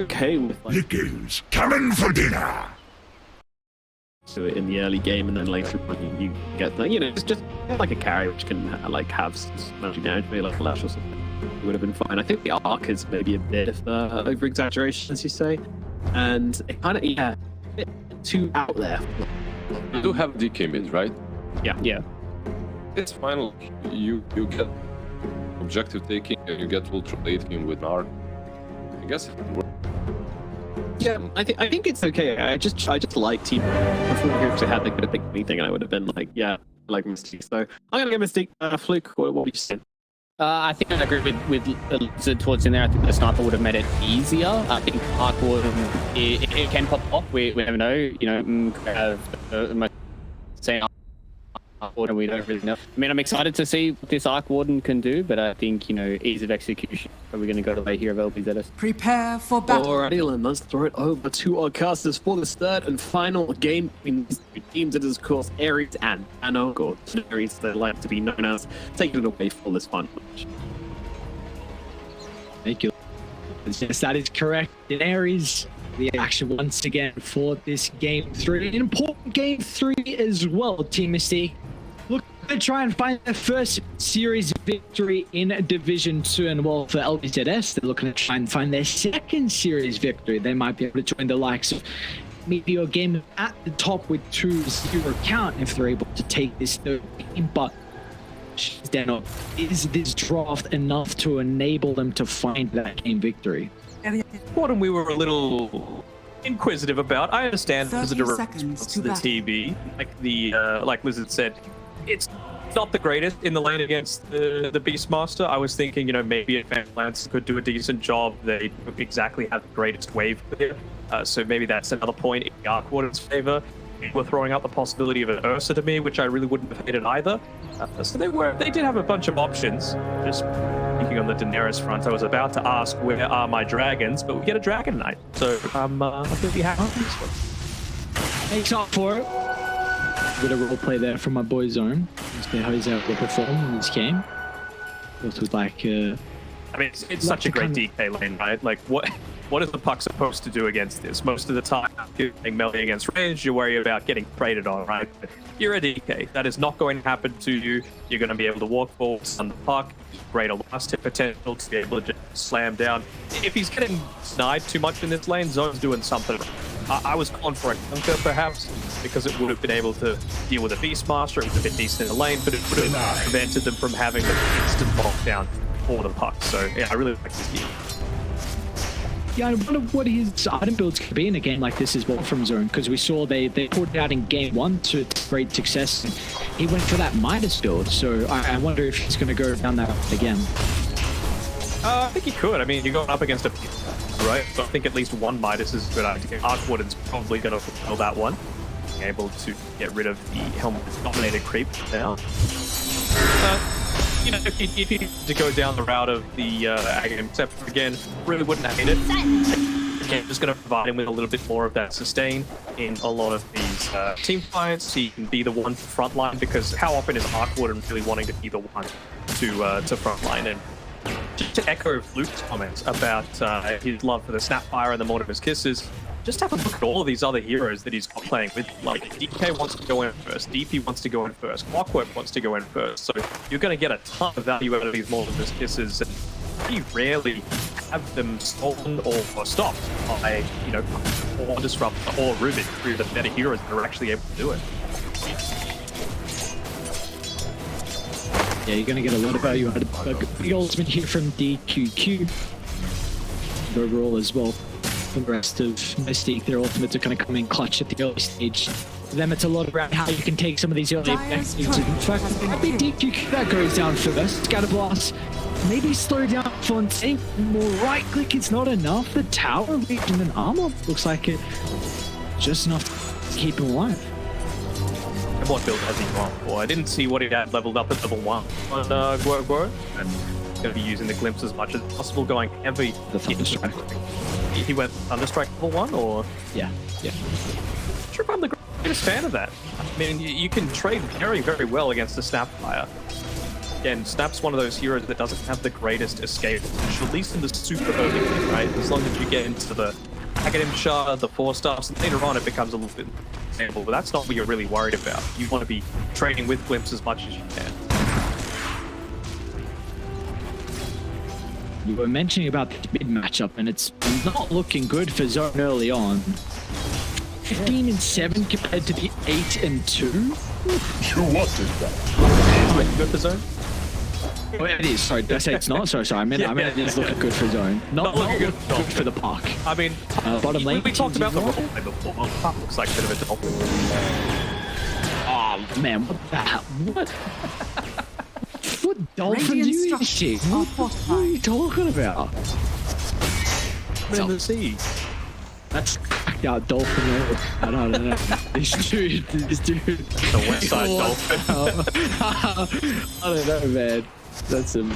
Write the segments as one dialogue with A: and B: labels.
A: okay with like
B: Licky's coming for dinner.
A: do it in the early game, and then later on you get the, you know, it's just like a carry which can like have some magic damage, maybe like a lash or something. It would have been fine. I think the arc is maybe a bit of over exaggeration, as you say, and it kind of a bit too out there.
C: You do have DK mid, right?
A: Yeah.
C: It's fine. You get objective taking and you get ultra late game with arc. I guess it can work.
A: Yeah, I think it's okay. I just like team before we actually had they could have picked anything, and I would have been like, yeah, I like Mystique. So I'm gonna get Mystique. Fluke, what would you say?
D: I think I agree with Lizard towards in there. I think the sniper would have made it easier. I think arc would it can pop off. We never know. You know, have saying arc warden, we don't really know. I mean, I'm excited to see what this arc warden can do, but I think, you know, ease of execution. Are we going to go to the way here of LBZS?
E: Prepare for battle.
A: Alrighty, then let's throw it over to our casters for this third and final game between these two teams. It is, of course, Ares and Anno, or Ares, they like to be known as, taking it away for this final match.
F: Thank you. Yes, that is correct. In Ares, the action once again for this game 3. An important game 3 as well, Team Mystique. Look to try and find their first series victory in Division 2. And well, for LBZS, they're looking to try and find their second series victory. They might be able to join the likes of Meteor Game at the top with 2-0 count if they're able to take this third game. But is this draft enough to enable them to find that game victory?
G: And the important we were a little inquisitive about. I understand there's a direct response to the TB. Like Lizard said, it's not the greatest in the lane against the Beastmaster. I was thinking, you know, maybe Advanced Lance could do a decent job. They don't exactly have the greatest wave there. So maybe that's another point in the Arc Warden's favor. We're throwing out the possibility of an Ursa to me, which I really wouldn't have hated either. So they did have a bunch of options. Just thinking on the Daenerys front, I was about to ask, where are my dragons? But we get a Dragon Knight. So I'm really happy with this one.
F: Makes up for it. Bit of role play there from my boy Zone. See how he's able to perform in this game. Also like,
G: I mean, it's such a great DK lane, right? Like, what is the puck supposed to do against this? Most of the time, you're playing melee against range, you worry about getting traded on, right? But you're a DK. That is not going to happen to you. You're going to be able to walk forward, stun the puck, greater last hit potential to be able to just slam down. If he's getting sniped too much in this lane, Zone's doing something. I was calling for a Conquer, perhaps, because it would have been able to deal with a Beastmaster. It was a bit decent in the lane, but it would have prevented them from having the instant lockdown for the puck. So, yeah, I really like this game.
F: yeah, I wonder what his item builds could be in a game like this as well from Zone, because we saw they put it out in game 1 to great success. And he went for that Midas build, so I wonder if he's going to go down that route again.
G: I think he could. I mean, you're going up against a right? So I think at least one Midas is a good idea. Arc Warden's probably going to fulfill that one. Being able to get rid of the helmet-dominated creep now. You know, if you to go down the route of the Agam Scepter again, really wouldn't hate it. Again, just going to provide him with a little bit more of that sustain in a lot of these team fights. He can be the one to frontline, because how often is Arc Warden really wanting to be the one to frontline? And just to echo Luke's comments about his love for the Snapfire and the Mortimer's Kisses, just have a look at all of these other heroes that he's got playing with. Like, DK wants to go in first, DP wants to go in first, Clockwork wants to go in first, so you're going to get a ton of value out of these Mortimer's Kisses, and pretty rarely have them stolen or stopped by, you know, or Disruptor or Rubik, through the better heroes that are actually able to do it.
F: Yeah, you're going to get a lot of value out of a big ultimate here from DQQ. Overall as well, the rest of Mystique, their ultimates are going to come in clutch at the early stage. For them, it's a lot around how you can take some of these early effects. In fact, maybe DQQ that goes down first. Scatterblast, maybe slow down Fontaine. More right click, it's not enough. The tower Legion and armor looks like it just enough to keep him alive.
G: And what build has he gone for? I didn't see what he had leveled up at level 1 on Guo. And going to be using the glimpse as much as possible, going heavy.
F: The Thunderstrike.
G: He went Thunderstrike level 1, or?
F: Yeah.
G: I'm sure if I'm the greatest fan of that. I mean, you can trade very, very well against the Snapfire. again, Snap's one of those heroes that doesn't have the greatest escape potential, at least in the super early game, right? As long as you get into the Aghanim Shard, the 4-stars, and later on it becomes a little bit stable, but that's not what you're really worried about. You want to be trading with Glimpse as much as you can.
F: You were mentioning about the mid matchup, and it's not looking good for Zone early on. 15-7 compared to the 8-2.
B: You wanted that.
G: Good for Zone?
F: Oh, it is. Sorry, did I say it's not? Sorry. I meant it is looking good for Zone. Not looking good for the Park.
G: I mean,
F: bottom lane.
G: we talked about the role play before. Well, Park looks like a bit of a dolphin.
F: Oh man, what the hell? What? What dolphin do you see? What are you talking about?
G: In the sea.
F: That's cracked out dolphin. I don't know. This dude.
G: The west side dolphin.
F: I don't know, man. That's him.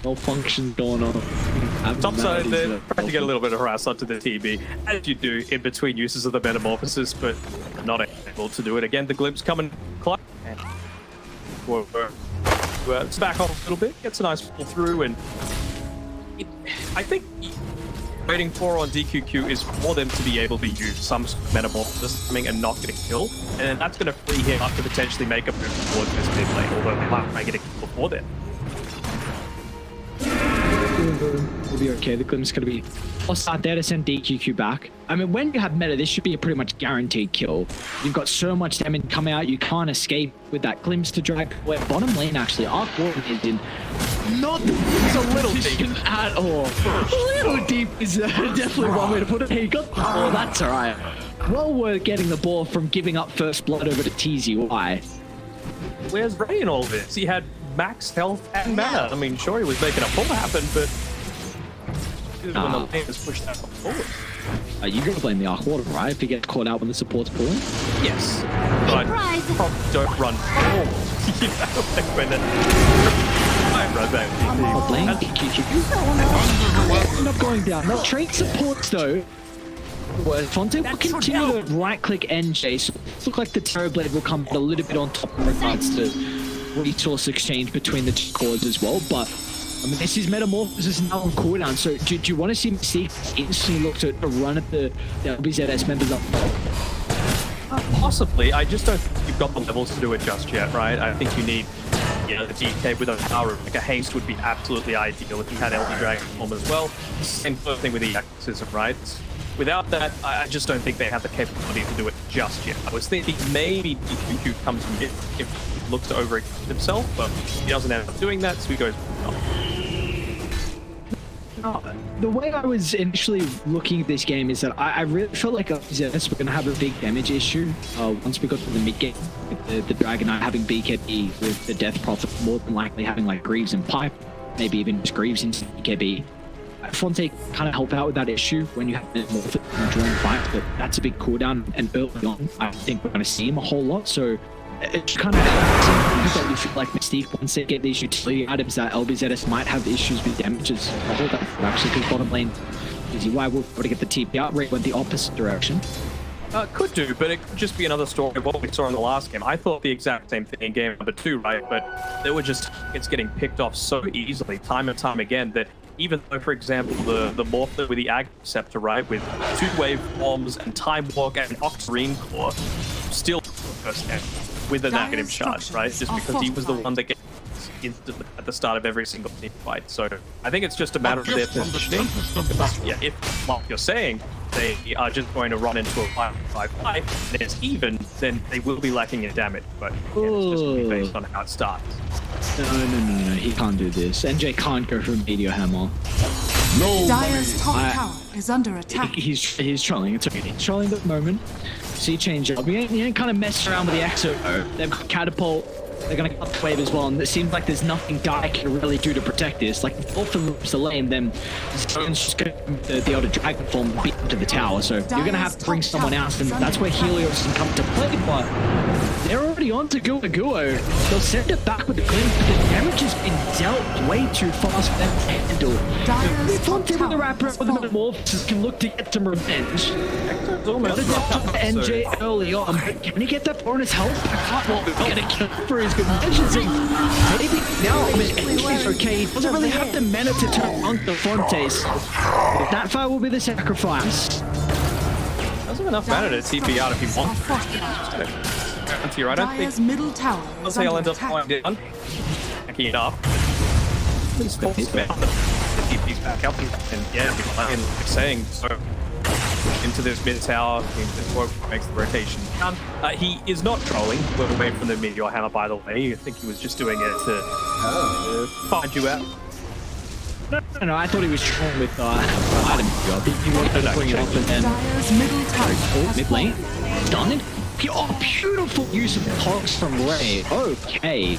F: Malfunctions going on.
G: Topside, they're trying to get a little bit of harass onto the TB, as you do in between uses of the Metamorphosis, but not able to do it. Again, the Glimpse coming close. It's back off a little bit, gets a nice pull through, and I think waiting for on DQQ is for them to be able to use some sort of Metamorphosis and not get a kill, and then that's going to free him up to potentially make a move towards this mid lane, although they might get a kill before then.
F: We'll be okay. The Glimpse going to be start there to send DQQ back. I mean, when you have meta, this should be a pretty much guaranteed kill. You've got so much damage coming out, you can't escape with that Glimpse to drag away. Bottom lane, actually, Arc Warden is in not it's a little deep at all. A little deep is definitely one way to put it. He got the ball, that's all right. Well worth getting the ball from giving up first blood over to TZY.
G: Where's Ray in all this? He had max health and mana. I mean, sure, he was making a pull happen, but when the lane has pushed that forward.
F: You're going to blame the Arc Warden, right? If you get caught out when the support's pulling?
G: Yes. But don't run forward. You know, like when it... Right back.
F: Blame DQQ. End up going down. Now, trade supports, though. Fonte will continue to right-click NJ, so it looks like the Terrorblade will come a little bit on top in regards to resource exchange between the two cores as well, but I mean, this is Metamorphosis now on cooldown, so do you want to see Mystique instantly look to run at the LBZS members up?
G: Possibly. I just don't think you've got the levels to do it just yet, right? I think you need the DK with a power, like a haste would be absolutely ideal if you had LB Dragon form as well. Same thing with the Exorcism, right? Without that, I just don't think they have the capability to do it just yet. I was thinking maybe DQQ comes mid if he looks to overextend himself, but he doesn't end up doing that, so he goes
F: the way I was initially looking at this game is that I really felt like LBZS were going to have a big damage issue once we got to the mid game. With the Dragon Knight having BKB with the Death Prophet more than likely having like Greaves and Pipe, maybe even just Greaves into BKB. Fonte kind of help out with that issue when you have more during fights, but that's a big cooldown, and early on, I think we're going to see him a whole lot, so it's kind of that we feel like Mystique, once they get these utility items, that LBZS might have issues with damages. I thought that actually, because bottom lane, Easy Y will be able to get the TP out rate went the opposite direction.
G: Could do, but it could just be another story of what we saw in the last game. I thought the exact same thing in game number 2, right? But they were just, it's getting picked off so easily, time and time again, that even though, for example, the Morpher with the Ag Scepter, right, with 2 wave forms and Time Walk and Octarine Core, still first hand with a negative shard, right? Just because he was the one that gets instantly at the start of every single team fight. So I think it's just a matter of their positioning. Yeah, if, like you're saying, they are just going to run into a 5-5 fight and it's even, then they will be lacking in damage. But again, it's just going to be based on how it starts.
F: No, he can't do this. NJ can't go for a Meteor Hammer.
B: No.
E: Dire's top tower is under attack.
F: He's trolling. It's okay. He's trolling at the moment. See, change up. He ain't kind of messing around with the Exo. They've got Catapult. They're going to cut the wave as well, and it seems like there's nothing Dire can really do to protect this. Like, if Dolphin loops the lane, then Zone's just going to be able to Dragon Form beat into the tower. So you're going to have to bring someone else, and that's where Helios can come to play. But they're already already on to Guo. They'll send it back with the clean, but the damage has been dealt way too fast for them to handle. If Fonte with the wrapper with the metamorphosis can look to get some revenge. The NJ early on, but can he get that bonus health? Get a kill for his good measures. Maybe now, I mean, NJ's okay. He doesn't really have the mana to turn on the Fontes. That fight will be the sacrifice.
G: Doesn't have enough mana to TP out if he wants. I don't think
E: middle tower
G: I'll say I'll end up flying down. Backing it up. Please force the TP's back up and yeah, be playing like saying so into this mid tower, makes the rotation down. He is not trolling, we're away from the Meteor Hammer by the way. I think he was just doing it to find you out.
F: No, I thought he was trolling with item job. He wanted to bring it up and then mid lane. Done it. Oh, beautiful use of hogs from Ray. Okay.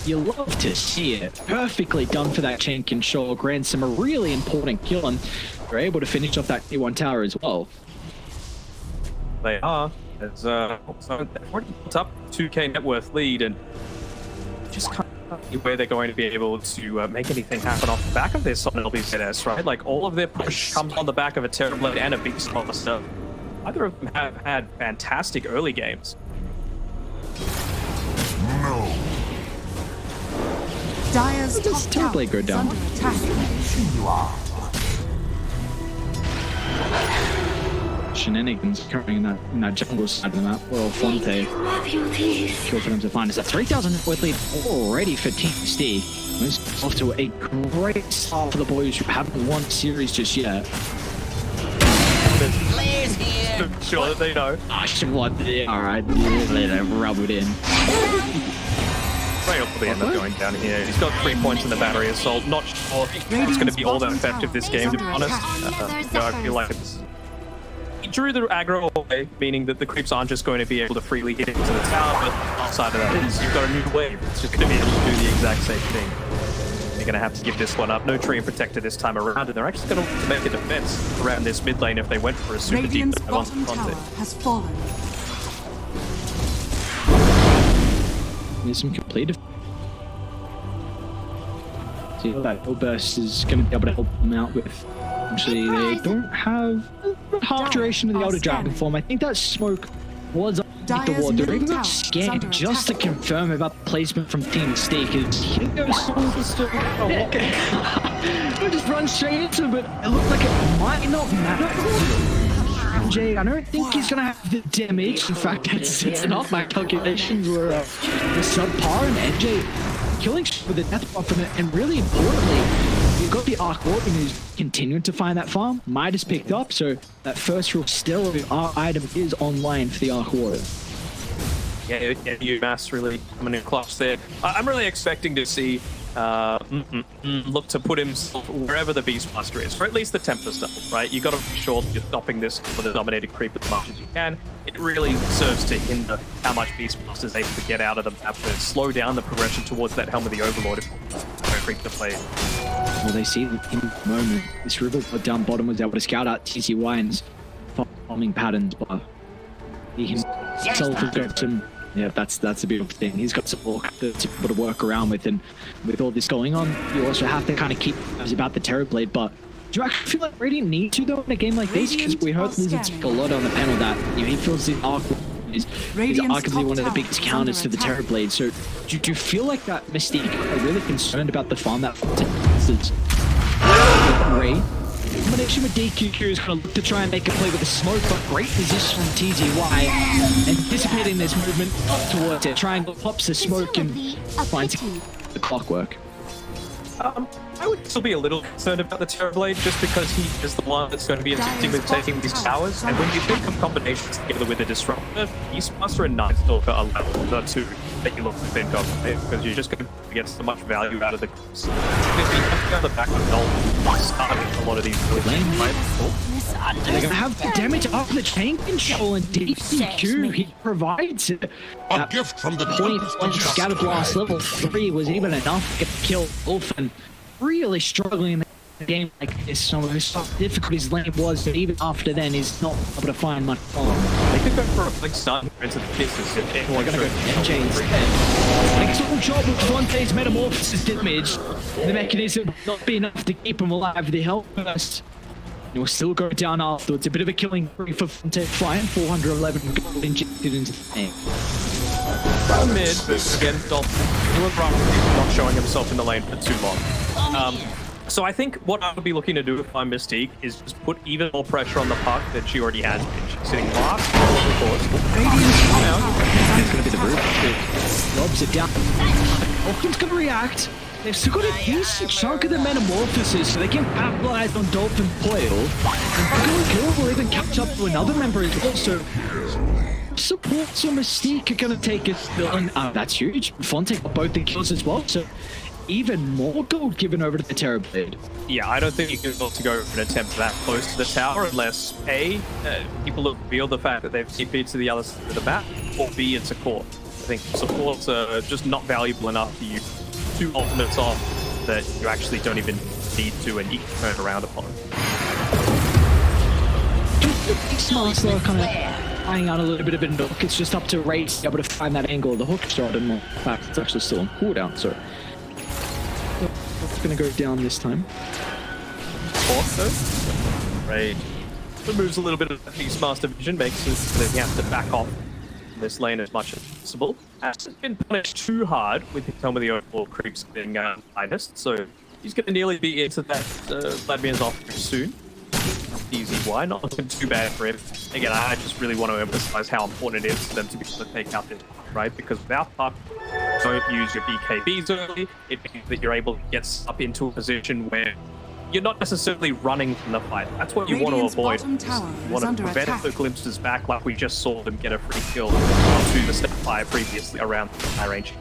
F: You love to see it. Perfectly done for that chain control. Grants him a really important kill, and they're able to finish off that T1 tower as well.
G: They are. As so they've already built up 2k net worth lead, and just can't see where they're going to be able to make anything happen off the back of this on LBZS, right? Like, all of their push comes on the back of a Terrorblade and a Beast Monster. Either of them have had fantastic early games.
B: No.
E: Dire's top tower
F: Terrorblade go
E: is
F: down?
E: under attack.
F: Shenanigans occurring in that jungle side of the map. Well, Fonte kill for them to find. It's a 3,000 worth lead already for Team Steve. It's off to a great start for the boys who haven't won series just yet.
G: Sure that they know.
F: I should want it. Alright, let them rub it in.
G: Ray will probably end up going down here. He's got 3 points in the battery assault. Not sure if it's going to be all that effective this game, to be honest. I feel like he drew the aggro away, meaning that the creeps aren't just going to be able to freely hit into the tower, but outside of that is you've got a new wave. It's just going to be able to do the exact same thing. They're going to have to give this one up. No tree and protector this time around, and they're actually going to make a defense around this mid lane if they went for a super deep dive on
E: Bottom tower has fallen.
F: There's some complete. See that burst is going to be able to help them out with. Actually, they don't have half duration of the Elder Dragon form. I think that smoke was underneath the wall. They're even got scanned just to confirm about the placement from Team Steak. Here goes still. Just run straight into him, but it looked like it might not matter. Jay, I don't think he's gonna have the damage. In fact, that's enough. My calculations were subpar, and NJ killing with the death buff from it, and really importantly, you've got the Arc Warden who's continuing to find that farm. Midas picked up, so that first real still item is online for the Arc Warden.
G: Yeah, UMass really coming in clutch there. I'm really expecting to see look to put himself wherever the Beastmaster is, or at least the Tempest level, right? You got to make sure that you're stopping this for the dominated creep as much as you can. It really serves to hinder how much Beastmaster is able to get out of the map, to slow down the progression towards that Helm of the Overlord if creep to play.
F: Well, they see in the moment this river down bottom was able to scout out TCY and farming patterns, but he himself has got some. Yeah, that's a beautiful thing. He's got some more to be able to work around with, and with all this going on, you also have to kind of keep about the Terrorblade. But do you actually feel like Radiant need to though in a game like this? Because we heard Lizard speak a lot on the panel that he feels the Arc is arguably one of the biggest counters to the Terrorblade. So do you feel like that Mystique are really concerned about the farm that Ray? Combination with DQQ is going to look to try and make a play with the smoke, but great position from TZY, anticipating this movement up towards it. Triangle pops the smoke and finds the clockwork.
G: I would still be a little concerned about the Terrorblade, just because he is the one that's going to be assisting with taking these towers. And when you think of combinations together with the Disruptor, Beastmaster and Night Stalker are level 2 that you look to think of, because you're just going to get so much value out of the clips. If you have the back of Null, starting a lot of these lanes, right?
F: They're going to have the damage off the chain control, and DPC he provides it.
B: A gift from the
F: point on Scatter Blast level 3 was even enough to kill Wolf, and really struggling in a game like this. Some of his difficulties lane was that even after then he's not able to find much farm.
G: They could go for a big start into the kisses. If
F: We're gonna go NJ instead. Excellent job with Fonte's metamorphosis damage. The mechanism not be enough to keep him alive. The help first. He will still go down afterwards. A bit of a killing spree for Fonte. Flying 411 gold injected into the tank.
G: From mid, again, Dolphin not showing himself in the lane for too long. So I think what I would be looking to do if I'm Mystique is just put even more pressure on the puck that she already has been. She's sitting last, of course.
F: It's gonna be the brute. Lobs it down. Dolphin's gonna react. They've still got a decent chunk of the metamorphosis, so they can capitalize on Dolphin Coil. And Kill will even catch up to another member as well, so supports on Mystique are gonna take it. And that's huge. Fonte got both the kills as well, so even more gold given over to the Terrorblade.
G: Yeah, I don't think you can look to go for an attempt that close to the tower unless A, people reveal the fact that they've TP'd to the other side of the map, or B, it's a core. I think supports are just not valuable enough to use 2 ultimates off that you actually don't even need to and you can turn around upon.
F: Master kind of eyeing out a little bit of a nook. It's just up to Ray to be able to find that angle of the hook shot, and in fact, it's actually still on cooldown, so that's gonna go down this time.
G: Also, Ray removes a little bit of Beastmaster vision, makes it so that he has to back off this lane as much as possible. Hasn't been punished too hard with some of the overall creeps being minus, so he's going to nearly be into that Vladmir's off soon. Easy, why not looking too bad for him? Again, I just really want to emphasize how important it is for them to be able to take out this puck, right? Because without puck, don't use your BKBs early. It means that you're able to get up into a position where you're not necessarily running from the fight. That's what you want to avoid. You want to prevent the glimpses back like we just saw them get a free kill to the step fire previously around high range.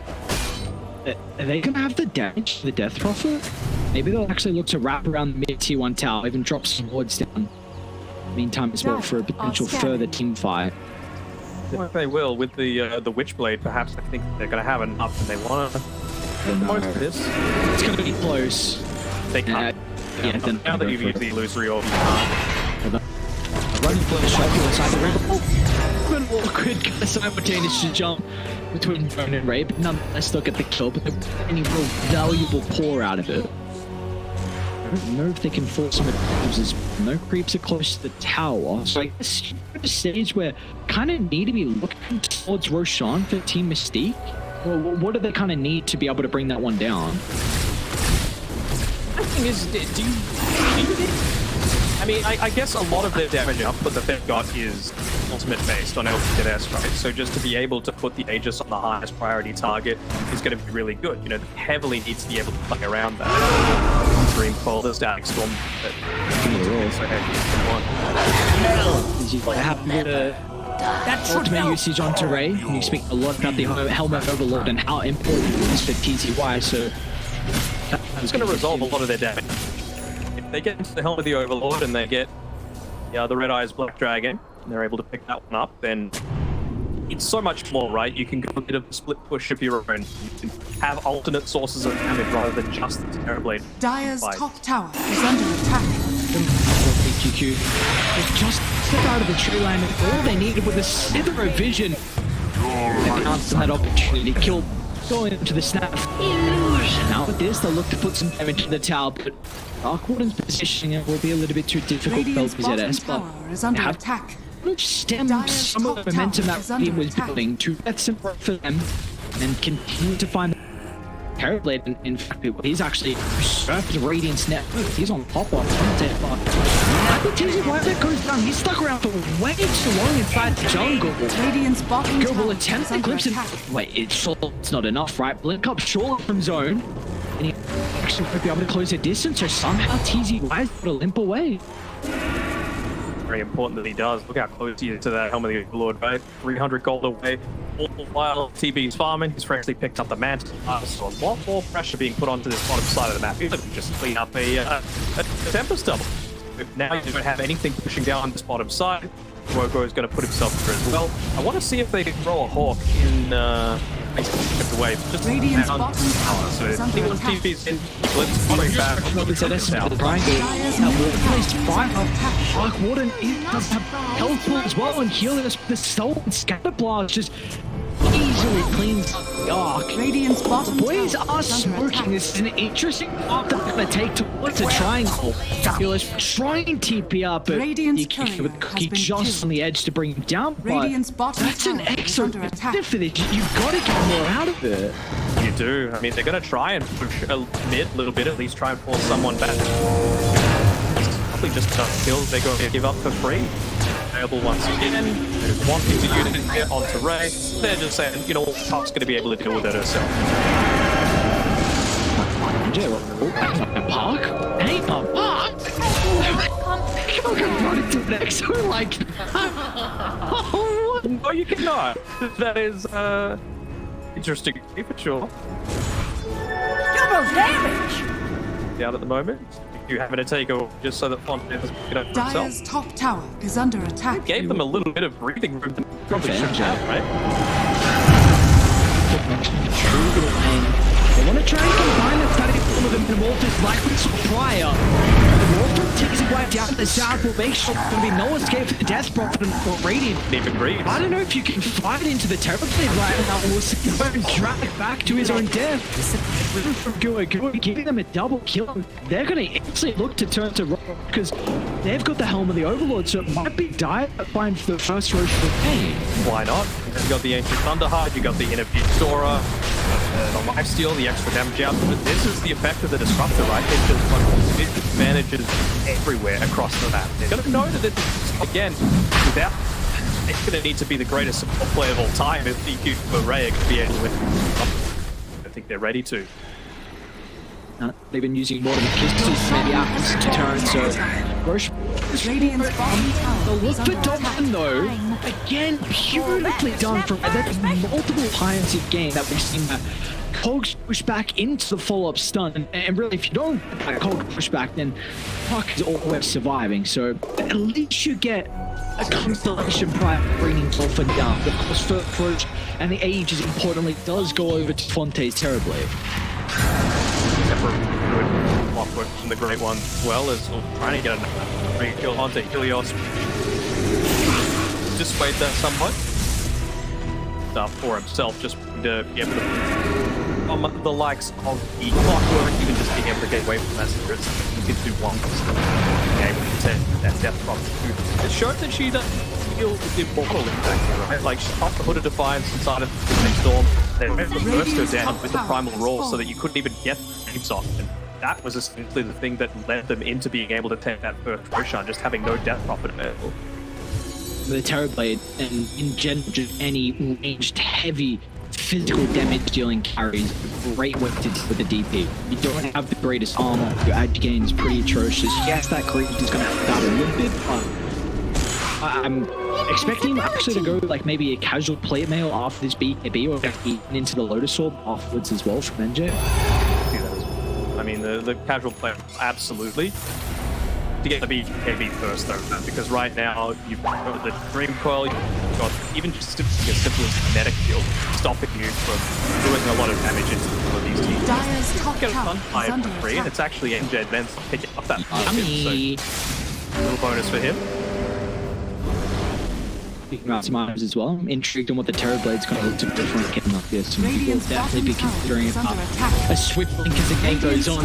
F: Are they going to have the damage to the Death Prophet? Maybe they'll actually look to wrap around the mid T1 tower, even drop some wards down. Meantime as well for a potential further team fight.
G: Well, they will with the Witchblade. Perhaps I think they're going to have enough and they want to make the most of this.
F: It's going to be close.
G: They can't.
F: Yeah, then
G: now that you've used the illusory orb, you can't.
F: Running for the shot inside the river. Oh, an awkward kind of simultaneous jump between Bone and Ray, but nonetheless they'll get the kill, but they're any real valuable pour out of it. I don't know if they can force some advantages. No creeps are close to the tower, so I guess you're at a stage where kind of need to be looking towards Roshan for Team Mystique. Well, what do they kind of need to be able to bring that one down?
G: The thing is, do you need it? I mean, I guess a lot of their damage output that they've got is ultimate based on LBZS, right? So just to be able to put the Aegis on the highest priority target is going to be really good. You know, they heavily need to be able to play around that. Dream Coil, the Static Storm, but so
F: That's ultimate usage onto Ray. You speak a lot about the Helmet Overlord and how important it is for TZY, so
G: it's going to resolve a lot of their damage. If they get into the Helm of the Overlord and they get the Red Eyes Black Dragon, and they're able to pick that one up, then it's so much more, right? You can go a bit of a split push of your own. You can have alternate sources of damage rather than just the Terrorblade.
E: Dire's top tower is under attack.
F: QQ just step out of the tree line, and all they needed was a slither of vision. They pounced on that opportunity, killed, going into the snap. Now with this, they'll look to put some damage to the tower, but Dark Warden's positioning will be a little bit too difficult for LBZS, but
E: is under attack.
F: Stem some of the momentum that team was building to get some work for them and continue to find Terrorblade. In fact, he's actually usurped Radiant's net. He's on top of content, but why that goes down? He's stuck around for way too long inside the jungle.
E: Radiant's bottom
F: Go will
E: tower
F: attempt
E: is
F: to
E: under
F: glimpse
E: attack.
F: him. Wait, it's not enough, right? Blink up short from zone, and he actually might be able to close the distance, or somehow TZY is able to limp away.
G: Very important that he does. Look how close he is to that Helm of the Overlord, right? 300 gold away. All while TB's farming, he's freshly picked up the mantle. So a lot more pressure being put onto this bottom side of the map. Even just clean up a Tempest double. Now you don't have anything pushing down this bottom side. Woko is going to put himself through as well. I want to see if they can throw a Hawk in away. Just
E: Radiant's
G: down
E: bottom tower
G: so
E: is under
G: anyone
E: attack.
G: TP's in, let's coming back.
F: LBZS
G: Out.
F: the triangle.
E: Dire's
F: Now,
E: middle
F: Warden's
E: tower is
F: fire.
E: under attack.
F: Dark Warden does have health pool as well, and healing us with the soul and scatter blast just easily cleans the arc.
E: Radiant's bottom
F: Boys
E: tower
F: are
E: is under
F: smoking.
E: attack.
F: This is an interesting path that they're going to take towards a triangle. Fabulous trying TP up, but
E: Radiant's
F: you keep
E: courier
F: with
E: has
F: Cookie
E: been
F: just
E: killed.
F: on the edge to bring him down. But
E: Radiant's bottom
F: that's an
E: tower is
F: excellent
E: under attack.
F: benefit for this. You've got to get more out of it.
G: You do. I mean, they're going to try and push a mid a little bit, at least try and force someone back. It's probably just enough kills they're going to give up for free. Available once again. They're wanting to unit it here onto Ray. They're just saying, you know what, Top's going to be able to deal with it herself.
F: Park? Hey, Park! Come on, run into the next one like
G: No, you cannot. That is, interesting for sure.
E: Double damage!
G: Down at the moment. You having to take over just so that Fontaine doesn't pick it up for
E: Dire's
G: himself.
E: top tower is under attack.
G: Gave them a little bit of breathing room that probably shouldn't have, right?
F: They want to try and combine the study with the Metamorphosis like we saw prior. The Wolfram takes it right down to the south will make sure there's going to be no escape for the Death Prophet or Radiant.
G: Even breathe.
F: I don't know if you can fight into the Terrorblade right now. We'll see him drag back to his own death. From Gua, giving them a double kill. They're going to actually look to turn to Rock because they've got the Helm of the Overlord, so it might be dire that finds the first Roche for game.
G: Why not? You got the Ancient Thunderheart, you got the Interview Sora, the Lifesteal, the extra damage out. But this is the effect of the Disruptor, right? It's just got advantages everywhere across the map. They're going to know that this, again, without... It's going to need to be the greatest support player of all time if DQ for Ray can be able to win. I think they're ready to.
F: They've been using more than pistols, maybe apples to turn, so Roche.
E: Radiant's bottom tower
F: The look
E: is
F: for
E: under attack.
F: Donovan, though, again, beautifully done from there's multiple times in game that we've seen that Cogs push back into the follow-up stun, and really, if you don't get that Cog push back, then Puck is always surviving, so at least you get a constellation prior to bringing Dolphin down. Of course, first approach and the age, as importantly, does go over to Fonte's Terrorblade.
G: Good clockwork from the Great One as well as trying to get a kill onto Helios. Dissuade that somewhat. For himself, just to be able to the likes of the clockwork, even just being able to get away from that secret, you can do one game with that death prop. It showed that she doesn't feel immortal exactly, right? Like she popped the Hood of Defiance inside of the next storm, then reversed her down with the primal roar so that you couldn't even get waves off. And that was essentially the thing that led them into being able to take that first Roshan, just having no death prop available.
F: The Terrorblade and in general just any ranged heavy physical damage dealing carries great way to deal with the DP. You don't have the greatest armor, your edge gain is pretty atrocious. Yes, that creep is going to help out a little bit, but I'm expecting him actually to go like maybe a casual play mail after this BKB or into the Lotus Orb afterwards as well from NJ.
G: I mean, the casual player, absolutely. To get the BKB first, though, because right now you've got the Dream Coil, you've got even just as simple as Kinetic Shield, stopping you from doing a lot of damage into some of these teams.
E: Dire's top
G: Get a
E: tower
G: fun
E: is
G: fire
E: under
G: for free, and
E: attack.
G: it's actually MJ Advance picking up that target,
F: Yummy.
G: so a little bonus for him.
F: Speaking about Smiles as well, I'm intrigued on what the Terrorblade's going to look to do from getting up here. Some people
E: Radiant's
F: will definitely be
E: bottom tower
F: considering
E: is under
F: a
E: attack.
F: swift link as the game goes on.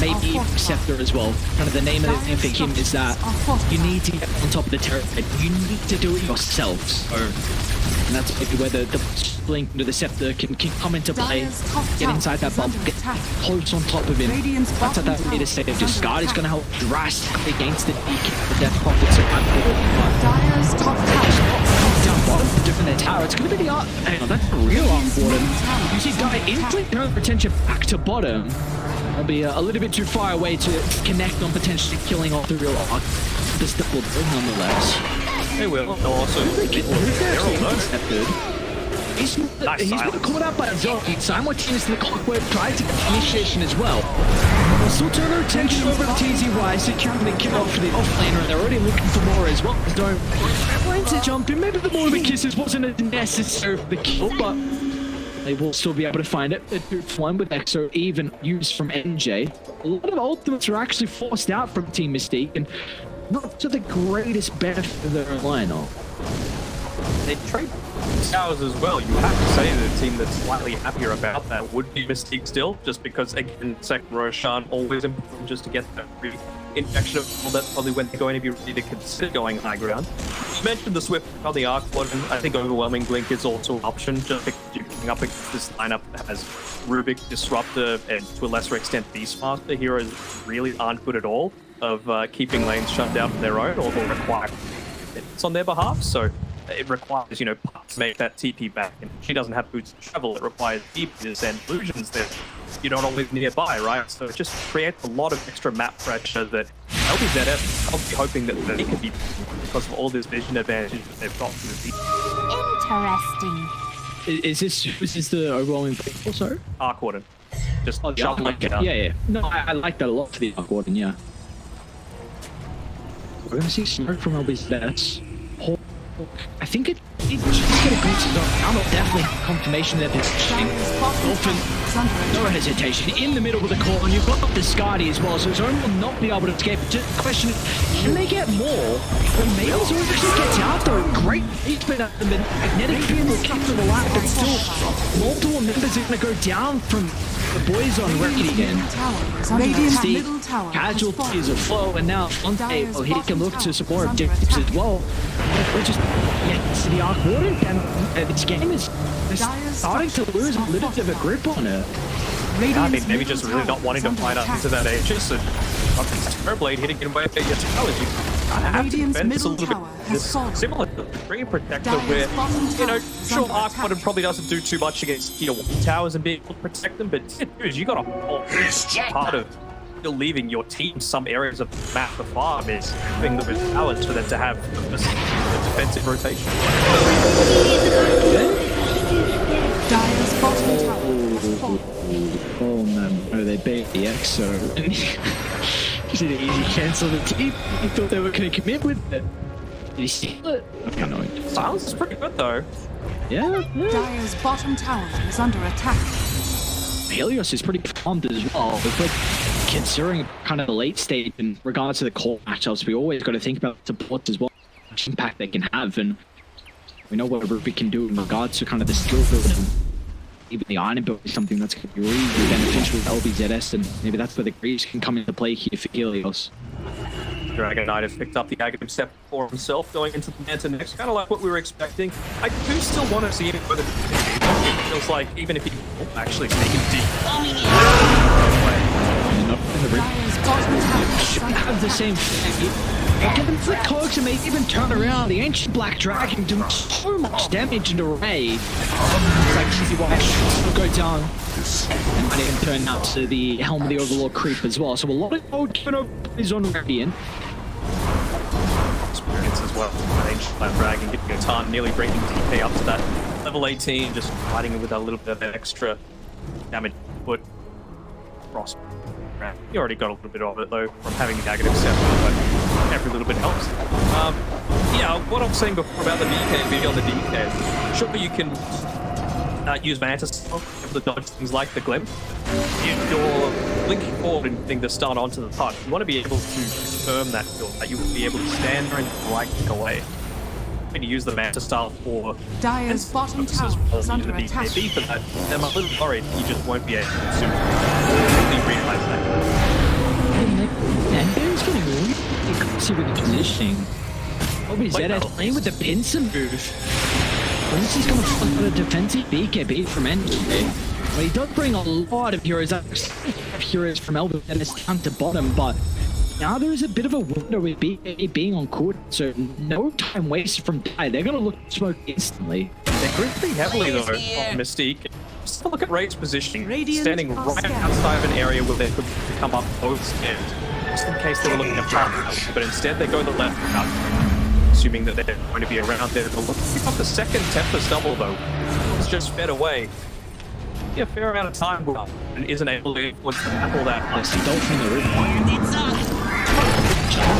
F: Maybe even Scepter as well. Kind of the name of the thing for him is that you need to get on top of the Terrorblade. You need to do it yourself. So, and that's maybe where the blink into the Scepter can come into play.
E: Dire's top
F: Get
E: tower
F: inside that
E: is
F: bubble,
E: under
F: get
E: attack.
F: close on top of him.
E: Radiant's
F: That's
E: bottom
F: that way to
E: tower
F: say
E: is
F: Discard is
E: under
F: going to help drastically against the DK, the Death Prophet. So
E: Dire's top tower
F: down bottom to defend their tower. It's going to be the arc. Hang on, that's the real arc for them. You see, Dire instantly turn attention back to bottom. I'll be a little bit too far away to connect on potentially killing off the real arc. The step will do nonetheless.
G: They will. They'll also get Herald, though.
F: He's
G: Nice
F: been
G: silence.
F: caught out by a zone. Simultaneously, the clockwork tried to get initiation as well. They'll still turn their attention over to TZY, securing the kill off for the offlaner, and they're already looking for more as well. Don't going to jump in. Maybe the more of the kisses wasn't as necessary for the kill, but they will still be able to find it. It's one with Exo even used from NJ. A lot of ultimates are actually forced out from Team Mystique, and not to the greatest benefit of their lineup.
G: They trade towers as well. You have to say that a team that's slightly happier about that would be Mystique still, just because, again, second Roshan always important just to get that free injection of well, that's probably when they're going to be ready to consider going high ground. You mentioned the Swift on the Arc one, and I think overwhelming Blink is also an option, just because you're coming up against this lineup that has Rubik, Disruptor, and to a lesser extent Beastmaster. Heroes really aren't good at all of keeping lanes shut down on their own or require it's on their behalf, so it requires, you know, Puck to make that TP back, and she doesn't have boots to travel. It requires DP to send illusions that you're not always nearby, right? So it just creates a lot of extra map pressure that LBZS I'll be hoping that they can be because of all this vision advantage that they've got through the
H: Interesting.
F: Is this the overwhelming thing also?
G: Arc Warden. Just
F: Oh,
G: jump like it up.
F: yeah. No, I like that a lot for the Arc Warden, yeah. We're going to see smoke from LBZS. I think it's just going to go to the count. Definitely confirmation that it's often no hesitation in the middle with the call, and you've got the Skadi as well, so Zone will not be able to escape. Just the question is, can they get more? But maybe Zone actually gets out though. Great engagement at the magnetic field will keep to the line, but still multiple members are going to go down from the boys on record again.
E: Radiant's middle tower
F: Casualties of flow, and now Fonte, well, he can look to support objectives as well. We're just to the Arc Warden, and this game is starting to lose a little bit of a grip on it.
G: I think maybe just really not wanting to fight up into that Aegis and Terrorblade hitting in way at your towers. You have to defend this a little bit. This similar to the Green Protector where, you know, sure, Arc Warden probably doesn't do too much against tier 1 towers and being able to protect them, but dude, you got a whole part of still leaving your team some areas of the map to farm is giving them with towers for them to have a defensive rotation.
E: Dire's bottom tower has fallen.
F: Oh no, they bait the EXO. Is it an easy cancel the team? I thought they were going to commit with it. Did he steal it? Okay, no.
G: Silence is pretty good though.
F: Yeah.
E: Dire's bottom tower is under attack.
F: Helios is pretty pumped as well. But considering kind of the late stage in regards to the core matchups, we always got to think about supports as well, how much impact they can have, and we know what Ruby can do in regards to kind of the skill build and even the iron build is something that's going to be really beneficial with LBZS, and maybe that's where the Greaves can come into play here for Helios.
G: Dragon Knight has picked up the Aghanim Step for himself going into the Manta next, kind of like what we were expecting. I do still want to see him further. It feels like even if he actually take it deep.
E: Dire's bottom tower
F: Should have the same thing. Give them flick cloaks and maybe even turn around. The ancient black dragon doing so much damage into Ray. It's like TZY will go down. And might even turn out to the Helm of the Overlord creep as well. So a lot of gold given over is on Radiant.
G: Experience as well. Ancient Black Dragon getting a ton, nearly bringing DK up to that level 18, just fighting with a little bit of extra damage foot. Frost. You already got a little bit of it though from having the Aghanim Step, but every little bit helps. Yeah, what I'm saying before about the DK being on the DK, sure you can use Manta Style to dodge things like the Glimpse. If you're linking forward and getting the stun onto the puck, you want to be able to confirm that kill, that you will be able to stand there and right click away. When you use the Manta Style for
E: Dire's bottom tower is under attack.
G: for that, then I'm a little worried you just won't be able to really realize that.
F: And Baron's getting really aggressive with the positioning. LBZS playing with the pincer move. This is going to flip out a defensive BKB from NVIDIA. Well, he does bring a lot of heroes up. Heroes from LBZS down to bottom, but now there's a bit of a window with BKB being on court, so no time wasted from Dai. They're going to look to smoke instantly.
G: They're gripping heavily though on Mystique. Just look at Ray's positioning, standing right outside of an area where they could come up both ends, just in case they were looking at top, but instead they go the left route. assuming that they're going to be around there. But look, pick up the second Tempest double though. It's just fed away. Yeah, a fair amount of time and isn't able to tackle that.
F: I see Dolphin in the room.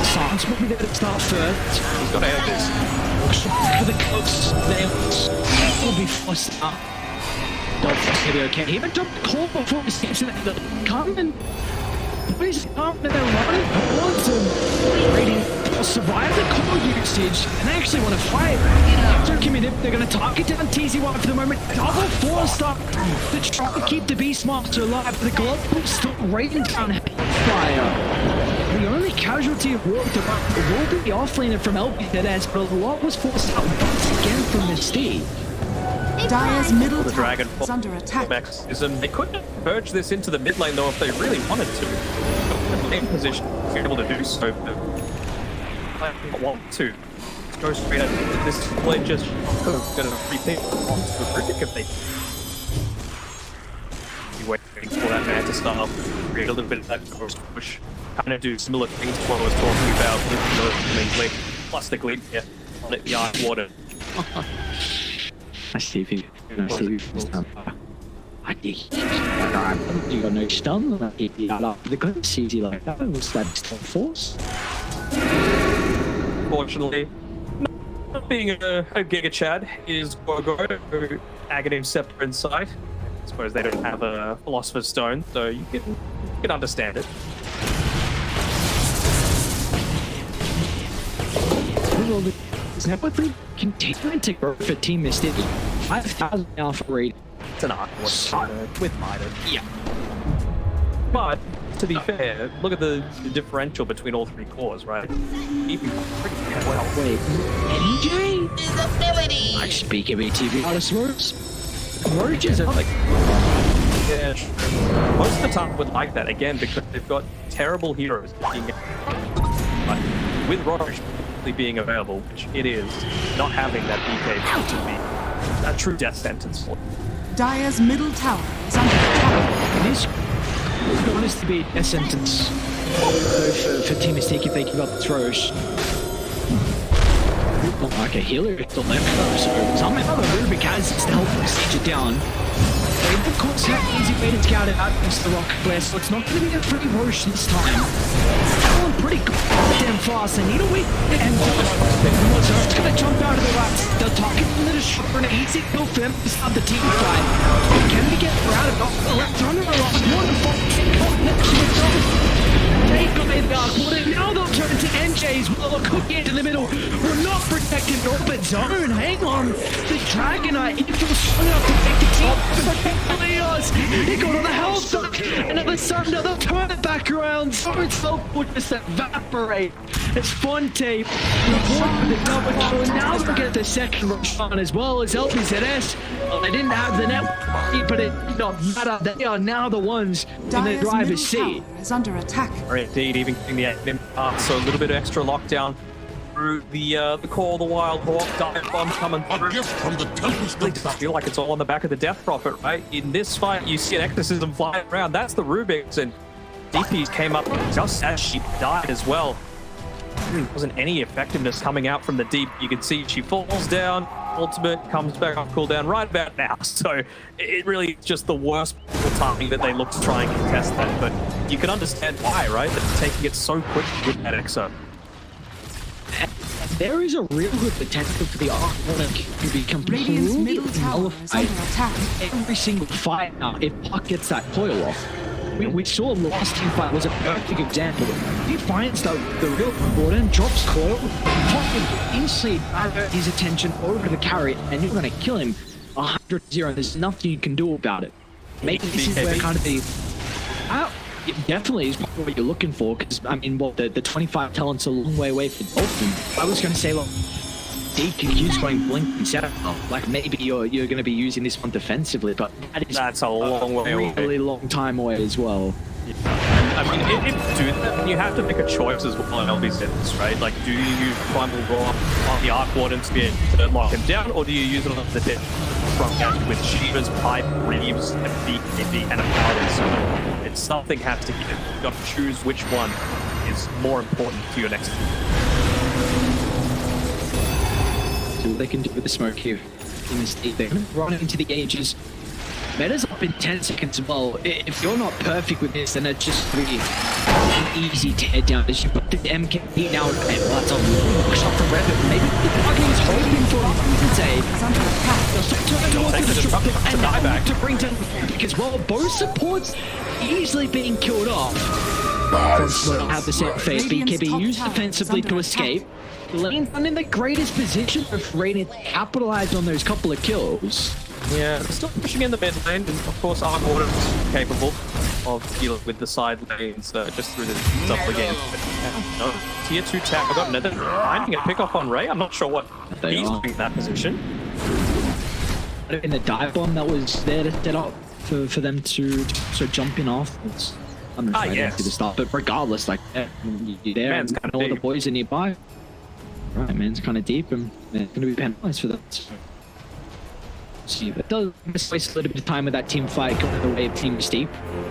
F: Sounds probably there to start first.
G: He's got to have this.
F: For the close nails. Will be forced up. Dolphin's gonna be okay. He even jumped the call before he gets in the coming. He's coming and they're running towards him. Waiting to survive the call usage and they actually want to fight. They're committed. They're going to target down TZ1 for the moment. Double four-star to try to keep the Beastmaster alive. The glove will still raining down fire. The only casualty of war will be the offlaner from LBZS, but a lot was forced out once again from Mystique.
E: Dire's middle
G: The
E: tower
G: dragon
E: is under attack.
G: They couldn't merge this into the mid lane though if they really wanted to. The main position to be able to do so, but I don't want to. Go straight at this play just going to repeat onto the Rubik if they be waiting for that man to start create a little bit of that ghost push. Kind of do similar things to what I was talking about with the Glade, plus the Glade here on it, the Arc Water.
F: I see you. I see you. I think you got no stun. I think you got up the gun. It's easy like that. Was that still force?
G: Fortunately, not being a Giga Chad is Gorgo, Aghanim Scepter inside. I suppose they don't have a Philosopher's Stone, so you can understand it.
F: Is that what they continue to grow for Team Mystic? 5,000 alpha rate.
G: It's an Arc Water with Mitre.
F: Yeah.
G: But to be fair, look at the differential between all three cores, right? Even pretty well.
F: Wait, NJ? I speak of ATV artist words. Merges are like.
G: Yeah, most of the time would like that again because they've got terrible heroes. But with Roche being available, which it is, not having that DK would be a true death sentence.
E: Dire's middle tower is under attack.
F: It is honest to be a sentence for Team Mystique if they give up the throws. Like a healer is still left though, so somehow the Rubik has to help them siege it down. They of course have an easy way to scout it out against the Rocket Blast, so it's not going to be a free Roche this time. They're going pretty damn fast. They need a weak and it's going to jump out of the right. They'll target them to the shopper and an easy kill for them to start the team fight. Can we get her out of the left under the last one and they got in the Arc Water. Now they'll turn to NJ's while a cookie in the middle. We're not protecting Orbit Zone. Hang on. The Dragonite, if you're strong enough to take the team, protect Leos. He got on the health duck. Another Sunder, they'll turn it back around. So itself will just evaporate. It's Fonte. Now they'll get the second rush on as well as LBZS. Well, they didn't have the network, but it did not matter. They are now the ones in the driver's seat.
E: Is under attack.
G: Or indeed, even getting the admin part, so a little bit of extra lockdown through the Call of the Wild Hawk, dive bomb coming through.
B: A gift from the Tempest.
G: Really does feel like it's all on the back of the Death Prophet, right? In this fight, you see an Exorcism flying around. That's the Rubik's, and DPs came up just as she died as well. There wasn't any effectiveness coming out from the deep. You can see she falls down, ultimate comes back off cooldown right about now. So it really is just the worst timing that they look to try and contest that. But you can understand why, right? They're taking it so quick with that Exo.
F: There is a real good potential for the Arc Water to be
E: Radiant's
F: completely
E: middle tower is under attack.
F: every single fight now if Puck gets that coil off. We saw the last team fight was a perfect example. He finds the real important, drops coil, Puck can instantly divert his attention over the carry, and you're going to kill him 100-0. There's nothing you can do about it. Maybe this is where kind of the... it definitely is what you're looking for, because, I mean, what, the 25 talent's a long way away from Dolphin. I was going to say, look, DQQ's going blink and set up. Like, maybe you're going to be using this one defensively, but
G: That's a long way away.
F: Really long time away as well.
G: I mean, if you do that, you have to make a choice as well on LBZS, right? Like, do you use Primal Roar on the Arc Warden to be able to lock him down, or do you use it on the dead front end with Shiva's Pipe, Reeves, and BKB, and a Paladin? So it's something has to give. You've got to choose which one is more important to your next team.
F: they can do with the smoke here. In this deep, they're going to run into the ages. Meta's up in 10 seconds as well. If you're not perfect with this, then it's just really an easy teardown. As you put the MKP now, and that's a long shot from Red, but maybe the target is hoping for a save. They'll start turning towards the destructive and now look to bring down because well, both supports easily being killed off. Have the set fade. BKB used defensively to escape. Lane's not in the greatest position of Raiden to capitalize on those couple of kills.
G: Yeah, they're still pushing in the mid lane, and of course our Gordon is capable of dealing with the side lanes just through the stuff again. No, tier 2 tap. I got another finding a pick off on Ray. I'm not sure what he's doing in that position.
F: In the dive bomb that was there to set up for them to jump in afterwards. I'm not sure
G: yes.
F: to the start, but regardless, like you're there,
G: Man's
F: and
G: kinda
F: all the
G: deep.
F: boys are nearby. Right, man's kind of deep, and they're going to be penalized for that. See, but does waste a little bit of time with that team fight going the way of Team Mystique.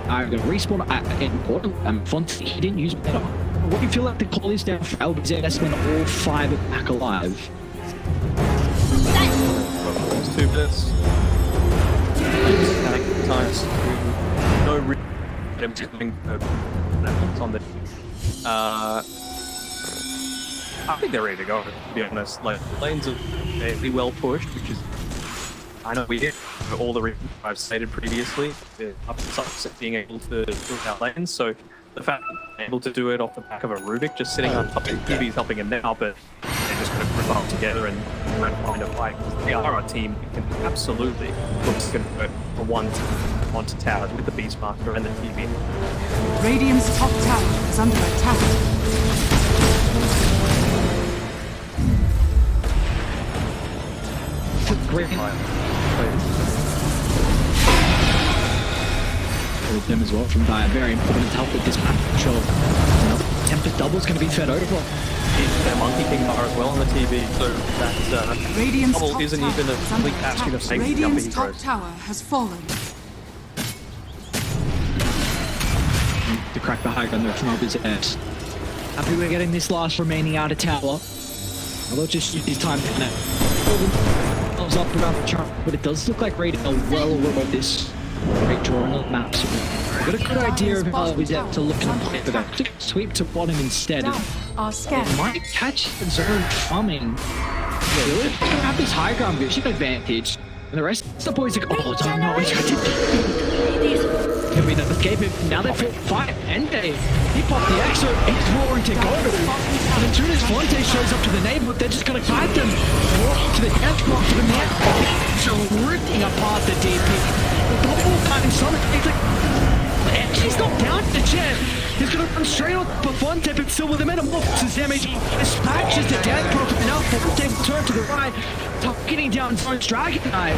F: I'm going to respawn in Portal. Fonte, he didn't use better. What do you feel like the call is down for LBZS when all 5 are back alive?
G: 2 minutes. Times. No reason on the. I think they're ready to go, to be honest. Like, the lanes are fairly well pushed, which is kind of weird for all the reasons I've stated previously. They're up to success being able to build out lanes, so the fact that they're able to do it off the back of a Rubik just sitting on top of TV's helping him now, but they're just going to group up together and find a fight. They are a team that can absolutely look to convert for one team onto towers with the Beastmaster and the TV.
E: Radiant's top tower is under attack.
F: Great. With them as well from Dire. Very important to help with this map control. Tempest Double's going to be fed over.
G: Their Monkey King bar as well on the TV, so that
E: Radiant's
G: double
E: top
G: isn't
E: tower
G: even a
E: is
G: complete
E: under
G: bastion of
E: attack.
G: safety up
E: Radiant's
G: the
E: top
G: heroes.
E: tower has fallen.
F: To crack the high ground there from LBZS. Happy we're getting this last remaining outer tower. They'll just use this time to connect. Themselves up around the chart, but it does look like Raiden are well aware of this great drawing of maps. I've got a good idea of how LBZS to look and play for that. Sweep to bottom instead.
E: Are scared.
F: Might catch the zone coming. Really? He's gonna have this high ground vision advantage. And the rest of the boys are like, oh, no, he's got to can be no escape. Now they fight and they pop the X, so he's roaring to go. And as soon as Fonte shows up to the neighborhood, they're just gonna fight them. Walk to the death block to the net. So ripping apart the DP. Double cutting Sonic. It's like, he's not down to the chair. He's gonna run straight on for Fonte, but still with a metamorphosis damage. Dispatches the death block. Now Fonte will turn to the right. Getting down Zone's Dragon Knife.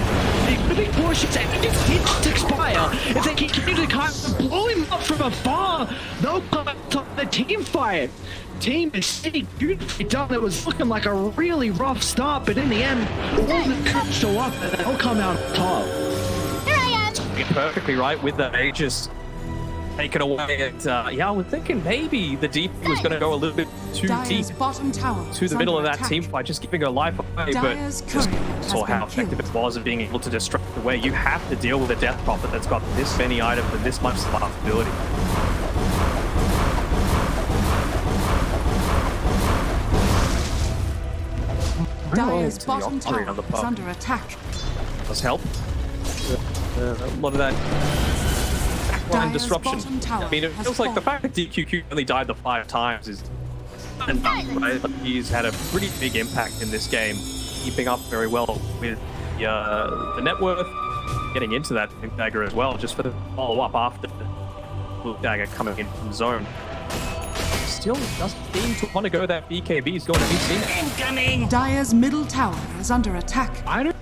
F: The big portions and just didn't expire. If they continue to kind of blow him up from afar, they'll come up the team fight. Team is sitting beautifully done. It was looking like a really rough start, but in the end, all the cuts show up and they'll come out top.
G: You're perfectly right with that Aegis taken away. And yeah, I was thinking maybe the DP was going to go a little bit too deep
E: Dire's bottom tower
G: to the middle of that team fight, just giving her life away, but
E: Dire's
G: just
E: courier has
G: saw how
E: been
G: effective
E: killed.
G: it was at being able to distract away. You have to deal with a Death Prophet that's got this many items and this much survivability.
E: Dire's
G: To the
E: bottom
G: artillery
E: tower
G: on the
E: is
G: pub.
E: under attack.
G: Does help. A lot of that backline
E: Dire's
G: disruption.
E: bottom tower
G: I mean, it
E: has
G: feels like the
E: fallen.
G: fact that DQQ only died the 5 times is enough, right? But he's had a pretty big impact in this game, keeping up very well with the net worth, getting into that Blink Dagger as well, just for the follow-up after the Blink Dagger coming in from zone. Still doesn't seem to want to go that BKB is going to be seen.
E: Dire's middle tower is under attack.
F: I don't.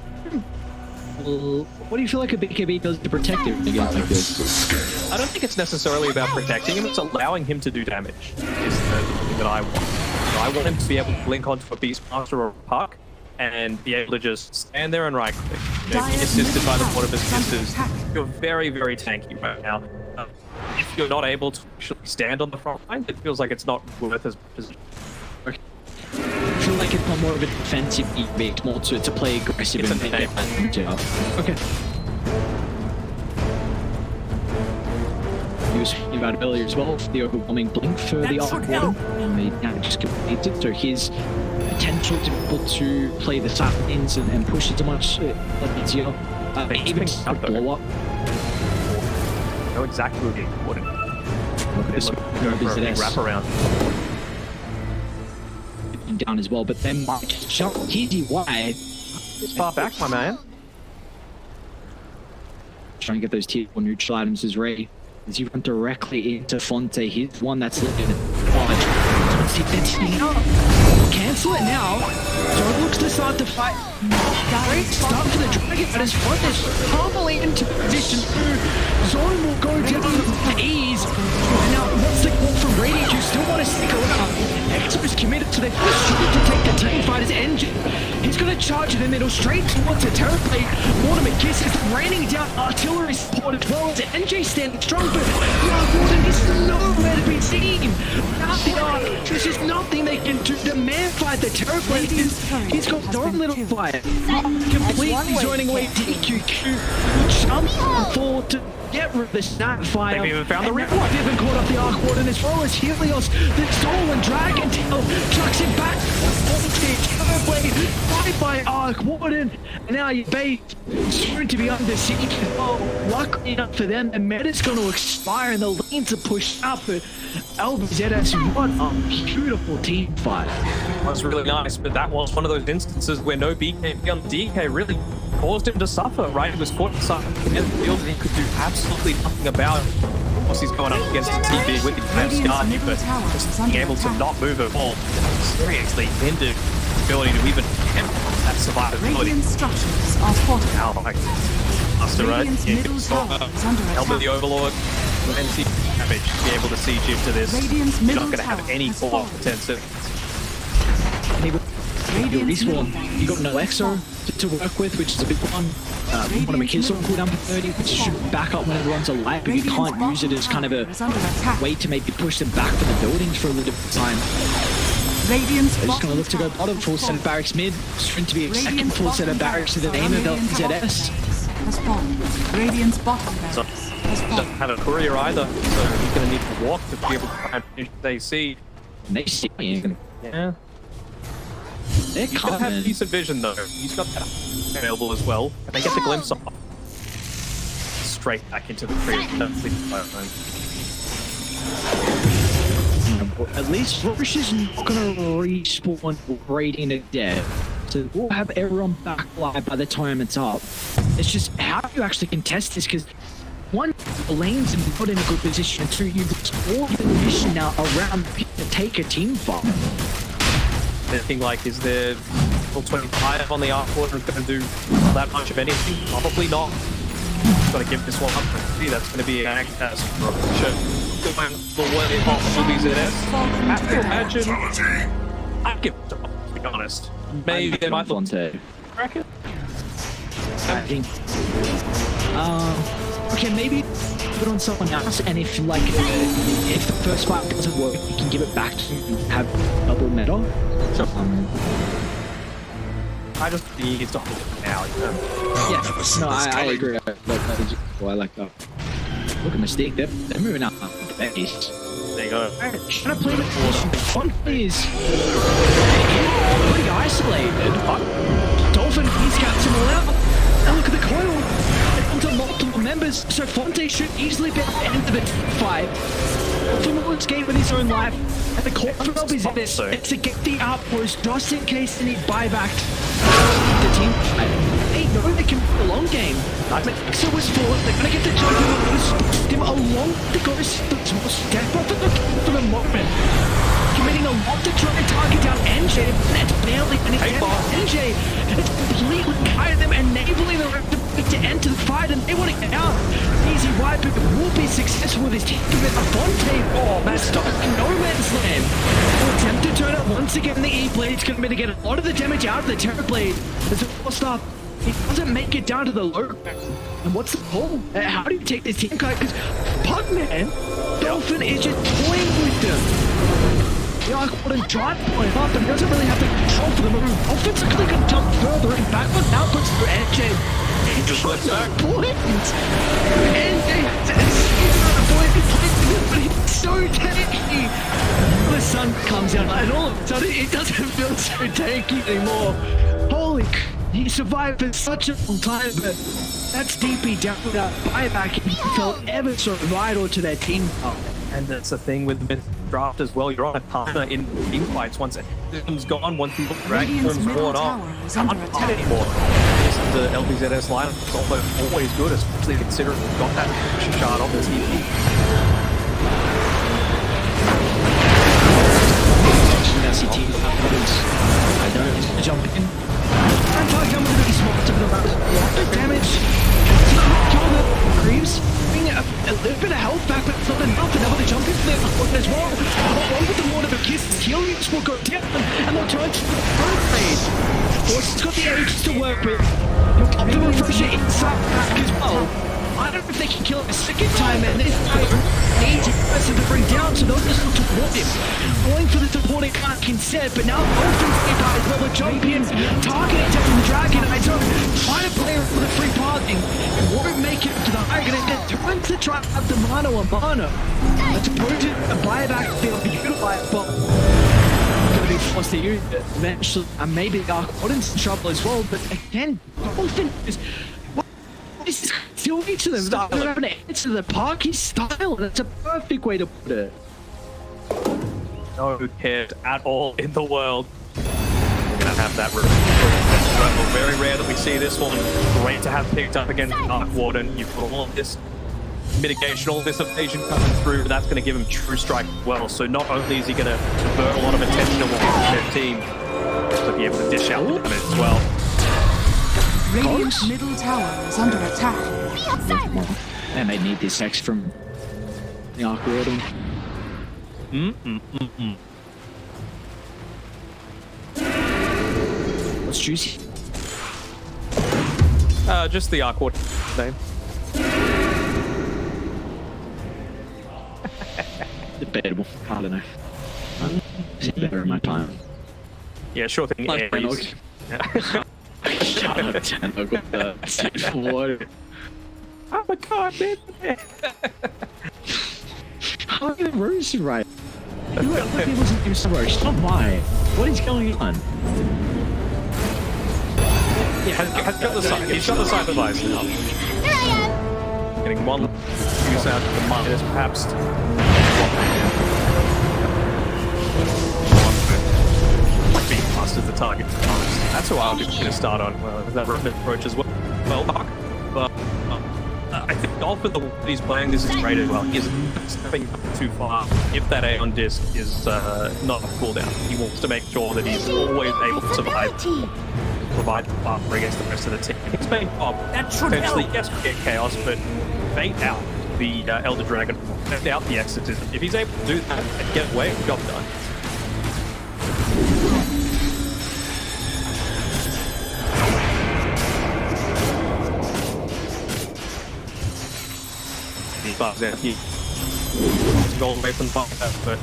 F: Well, what do you feel like a BKB does to protect him against like this?
G: I don't think it's necessarily about protecting him, it's allowing him to do damage, is the thing that I want. So I want him to be able to blink onto a Beastmaster or a Puck, and be able to just stand there and right-click. You know, be assisted by the one of his sisters. You're very, very tanky right now. If you're not able to actually stand on the front line, it feels like it's not worth as much as...
F: feel like it's not more of a defensive beat, more to play aggressive.
G: It's
F: and
G: an
F: okay. He was speaking about it earlier as well, the overwhelming blink for the Arc Warden. He now just completed, so his potential to be able to play the saplings and push it much easier. Even
G: up
F: the blow up.
G: Know exactly where getting caught in.
F: Look at this
G: Big wrap around.
F: Down as well, but then Mike jump easy wide.
G: Far back, my man.
F: Trying to get those tier 4 neutral items as Ray. As you run directly into Fonte, he's one that's looking at cancel it now. So it looks to start to fight. Great start for the Dragon, but as Fonte is calmly into position 2, Zone will go down with ease. And now what's the call from Radiant? You still want to stick around. Exo is committed to their first shot to take the team fighter's engine. He's going to charge it in the middle straight towards the turret plate. Mortimer Kiss is raining down artillery support as well as NJ standing strong, but Gordon is nowhere to be seen. Without the arc, there's just nothing they can do to man fight the turret plate. He's got so little fire. Completely joining away DQQ. Jumps forward to get rid of the Snapfire.
G: They've even found the
F: rip.
G: rip.
F: They've been caught off the Arc Warden as well as Helios. The stolen Dragon Tail chucks him back. Blade, fight by Arc Warden, and now your base soon to be under siege. Oh, luckily enough for them, the meta's going to expire and the lanes are pushed up. But LBZS, what a beautiful team fight.
G: That was really nice, but that was one of those instances where no BKB on DK really caused him to suffer, right? He was caught inside the field and he could do absolutely nothing about it. Of course, he's going up against the TV with the Scarny, but just being able to not move at all seriously hindered ability to even attempt that survivability.
E: Radiant structures are fortified.
G: Now, like, Master, right?
E: Radiant's
G: Yeah,
E: middle tower is under
G: Elbow the
E: attack.
G: Overlord, and see damage to be able to siege into this.
E: Radiant's
G: You're
E: middle
G: not going to have
E: tower
G: any
E: has
G: core
E: fallen.
G: intensive.
F: Your
E: Radiant's
F: respawn,
E: middle
F: you got no Exo to work with, which is a big one. One of my kills on cooldown for 30, which should back up when everyone's alive, but you can't use it as kind of a way to maybe push them back for the buildings for a little bit of time.
E: Radiant's
F: They're just going to look to go bottom, full set of barracks mid, soon to be a second full set of barracks to the name of LBZS.
E: has fallen. Radiant's bottom
G: So,
E: barracks has
G: doesn't
E: fallen.
G: have a courier either, so he's going to need to walk to be able to try and finish the AC.
F: And they see me.
G: Yeah.
F: They're
G: He's going to have
F: coming.
G: decent vision though. He's got that available as well. And they get the glimpse off. Straight back into the tree. That's the
F: At least Roche is not going to respawn Radiant at dead. So we'll have everyone back alive by the time it's up. It's just how do you actually contest this? Because one, the lane's not in a good position, and two, you've got all the mission now around to take a team fight.
G: Anything like, is there full 25 on the Arc Warden going to do that much of anything? Probably not. Got to give this one up. See, that's going to be an test for sure. Going the way of LBZS. I have to imagine. I'd give it up, to be honest. Maybe they might look to reckon.
F: I think. Okay, maybe put on someone else, and if like if the first fight doesn't work, you can give it back to have double meta.
G: Sure. I just need to hold it now. You know?
F: Yeah, no, I agree. I like that. Look at Mystique, they're moving out the base.
G: There you go.
F: Trying to play the one is pretty isolated. Dolphin, he's got some out. And look at the coil. Onto multiple members, so Fonte should easily be at the end of the fight. From this game with his own life, and the core for LBZS is to get the outpost just in case they need buyback. The team fight. They know they can play a long game. So was forward, they're gonna get the jump in the loose, him along the ghost, step up for the moment. Committing a lot to try and target down NJ, and it's barely anything. NJ, it's completely guided them, enabling the rest to enter the fight, and they want to get out. Easy wipe, but will be successful with his team commit. A Fonte, that's stuck in no man's land. Will attempt to turn it once again. The E-Blade's going to be to get a lot of the damage out of the Terror Blade. As a first off, he doesn't make it down to the low. And what's the pull? How do you take this team cut? Because Pugman, Dolphin is just toying with them. The Arcwood drive point up and doesn't really have the control for the move. Dolphins are going to jump further and backward. Now puts through edge.
G: He just lets back.
F: Point. And it's not a point. But it's so tanky. The sun comes out and all of a sudden it doesn't feel so tanky anymore. Holy, he survived for such a long time, but that's DP down without buyback. He felt ever so vital to their team.
G: And that's the thing with the draft as well. You're on a timer in team fights. Once everyone's gone, once the dragon
E: Radiant's
G: form's
E: middle
G: worn off,
E: tower is
G: can't
E: under
G: fight
E: attack.
G: anymore. The LBZS lineup is always good, especially considering we've got that action shard on the TV.
F: I don't jump in. I'm talking about really small to the damage. Kill the creeps. Bring a little bit of health back, but it's not enough. And now they jump into their as well. One with the water, but Kiss Healings will go down, and they'll turn to the third phase. Force's got the ages to work with. Optimal pressure inside back as well. I don't know if they can kill him a second time, and this guy needs a person to bring down, so they'll just look toward him. Going for the supporting flank instead, but now Dolphins guys will jump in, targeting the Dragon Eye zone, trying to play for the free parting. It won't make it to the Dragon, and then turns to try out the Mano and Mano. That's opposed a buyback they'll be utilized, but going to be forced to use it eventually, and maybe Arcwood's in trouble as well, but again, Dolphins this is still each of them. They're having to answer the parky style. That's a perfect way to put it.
G: No cared at all in the world. We're gonna have that room. Very rare that we see this one. Great to have picked up against Dark Warden. You've got all of this mitigation, all this evasion coming through, but that's gonna give him true strike as well. So not only is he gonna divert a lot of attention away from their team, he'll be able to dish out the damage as well.
E: Radiant's middle tower is under attack.
F: And they need this X from the Arcwood. What's juicy?
G: Just the Arcwood name.
F: Debatable. I don't know. It's better in my time.
G: Yeah, sure thing. Aries.
F: Shut up, Tanok, with the seat for water.
G: Oh my god, man.
F: How are the roads right? You are looking at him so roast. Not why. What is going on?
G: Yeah, he's got the side device now. Getting one use out of the minus, perhaps. Being passed as the target. That's who I'll be going to start on. That approach as well. But I think Dolphin, the way he's playing this is great as well. He isn't stepping too far if that Aeon disc is not a cooldown. He wants to make sure that he's always able to survive, provide buffer against the rest of the team. He's playing potentially, yes, get chaos, but bait out the Elder Dragon, bait out the Exorcism. If he's able to do that and get away, job done. Buffs out here. Go away from the buff, but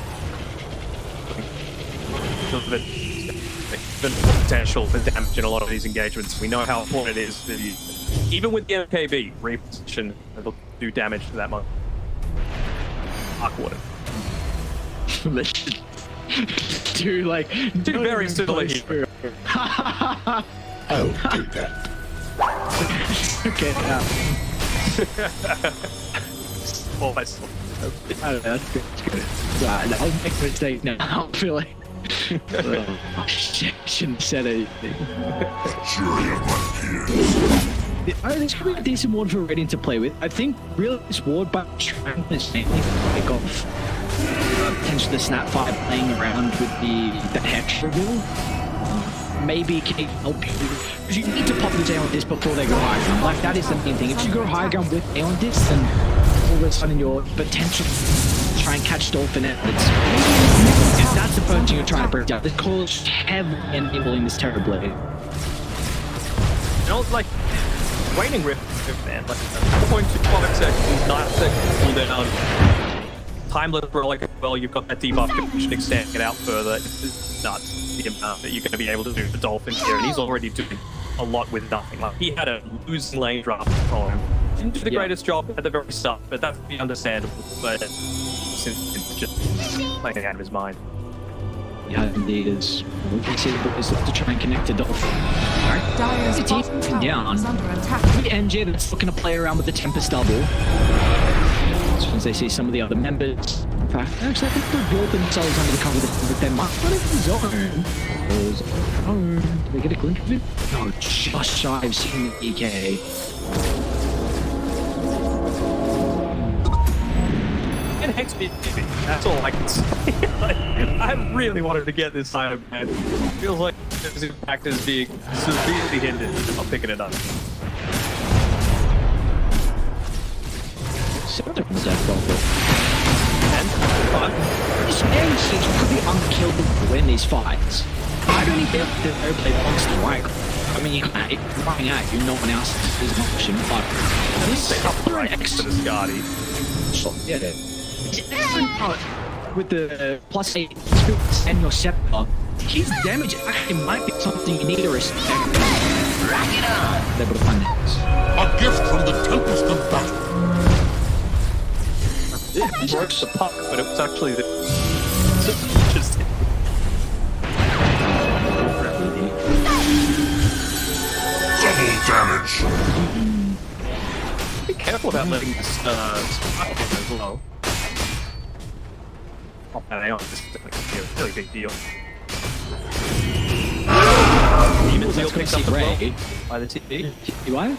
G: the potential for damage in a lot of these engagements. We know how important it is to even with the MKB reposition, it'll do damage to that monk. Arcwood.
F: Do like
G: Two very similar here.
B: I'll take that.
F: Okay,
G: Almost.
F: I don't know, that's good. I'll make a mistake now. I'm feeling. Oh, shit, shouldn't have said anything.
B: Fury of my peers.
F: This could be a decent ward for Radiant to play with. I think really this ward by trying to take off potentially the Snap 5 playing around with the Hex reveal. Maybe can help you. Because you need to pop the Aeon Disc before they go high ground. Like, that is the main thing. If you go high ground with Aeon Disc, then all of a sudden you're potentially try and catch Dolphin at if that's the first thing you're trying to break down. The call is heavily enabling this Terror Blade.
G: You know, like, Waning Rift, man, like 4.25 seconds, 9 seconds cooldown, timeless for like well, you've got that debuff condition extending it out further. It's nuts, the amount that you're going to be able to do for Dolphin here, and he's already doing a lot with nothing. Like, he had a losing lane draft from him. Didn't do the greatest job at the very start, but that's be understandable. But since it's just playing out of his mind.
F: Yeah, indeed is. We can see the boys to try and connect to Dolphin.
E: Dyer's
F: It's
E: bottom
F: even
E: tower
F: down.
E: is under attack.
F: With NJ that's looking to play around with the Tempest double. As soon as they see some of the other members. In fact, actually, I think they'll build themselves under the cover that they might run into zone. Did they get a glimpse of it? No, just shy of seeing the A.K.A.
G: It hates me. That's all I can say. Like, I really wanted to get this item, man. Feels like his impact is being severely hindered. I'm picking it up.
F: Septic was that This man seems pretty unkillable to win these fights. I don't even think that they play monster like. I mean, you can't running out, you no one else is an option, but at least they have
G: Right next to the Scotty.
F: yeah. With the +8 spirits and your scepter, his damage actually might be something you need to respect. Rack it on! They're able to find this.
B: A gift from the Tempest of Battle.
G: It broke the puck, but it was actually the. Just.
B: Double damage.
G: Be careful about letting this spot in as well. Oh, hang on, this is definitely a really big deal. Demon Seal picks up the
F: Ray
G: by the TP.
F: TP.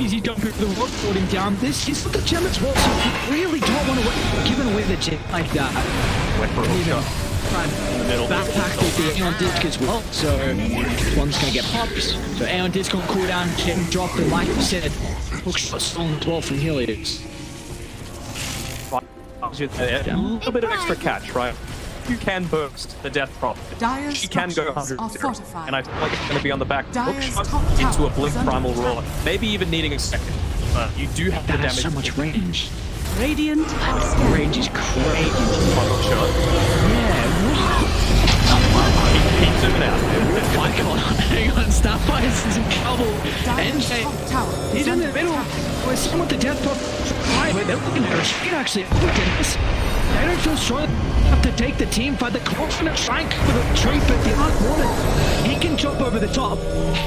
F: Easy jumping for the rock, holding down this. He's got the gem as well, so you really don't want to give away the gem like that.
G: Went for a hook shot.
F: In the middle. Backpack with the Aeon Disc as well, so one's gonna get popped. So Aeon Disc on cooldown, gem dropped, and like you said, hook shot stolen as well from Helios.
G: A little bit of extra catch, right? You can burst the death prop.
E: Dyer's
G: She can go 100
E: are fortified.
G: and I feel like it's going to be on the back hook
E: Dyer's
G: shot
E: top
G: into a
E: tower
G: blink
E: is under
G: primal
E: attack.
G: roar. Maybe even needing a second. But you do have the
F: That
G: damage.
F: has so much range.
E: Radiant are scared.
F: Range is crazy.
G: Hook shot.
F: Yeah,
G: Keep zooming out.
F: oh my god, hang on, Starfire is in trouble.
E: Dyer's
F: NJ,
E: top tower
F: he's
E: is
F: in
E: under
F: the middle.
E: attack.
F: We're seeing what the death pop right, but they're looking at her speed actually. Look at this. They don't feel strong enough to take the team fight. The Clock's gonna try and cover the tree, but the Arc Warden, he can jump over the top.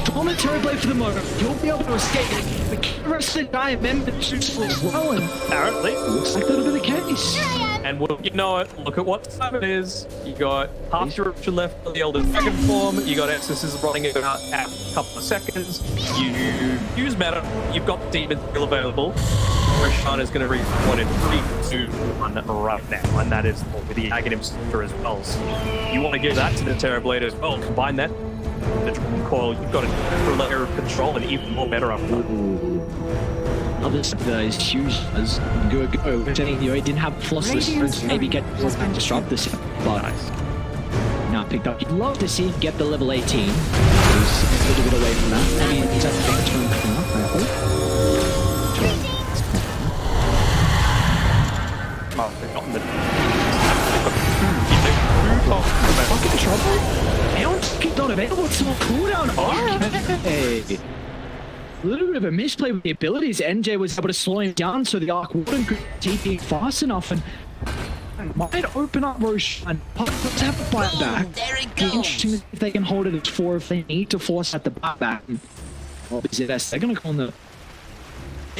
F: Torment Terrorblade for the moment. You'll be able to escape. The rest of the giant members shoots as well, and
G: Apparently.
F: looks like that'll be the case.
G: And well, you know it. Look at what time it is. You got half your option left for the Elder Dragon form. You got Exorcism running about at a couple of seconds. You use meta. You've got Demon still available. Roshan is going to respawn in 3, 2, 1 right now, and that is with the Aghanim Scepter as well. So you want to give that to the Terrorblade as well. Combine that, the Dragon Coil. You've got an extra layer of control and even more meta up front.
F: Other is huge as go. We're saying he didn't have flossless
E: Radiant's
F: turns, maybe get
E: turret has been
F: disrupt this, but now picked up. You'd love to see him get the level 18. He's a little bit away from that. Maybe he's at the big turn coming up, I hope.
G: Oh, they've gotten the...
F: Fucking trouble. Aeon's not available. It's on cooldown. Okay. A little bit of a misplay with the abilities. NJ was able to slow him down so the Arc Warden could TP fast enough and might open up Roshan. Let's have a fight back.
H: There it
F: Be interesting if they can hold it as 4 if they need to force at the buyback. LBZS, they're gonna go on the.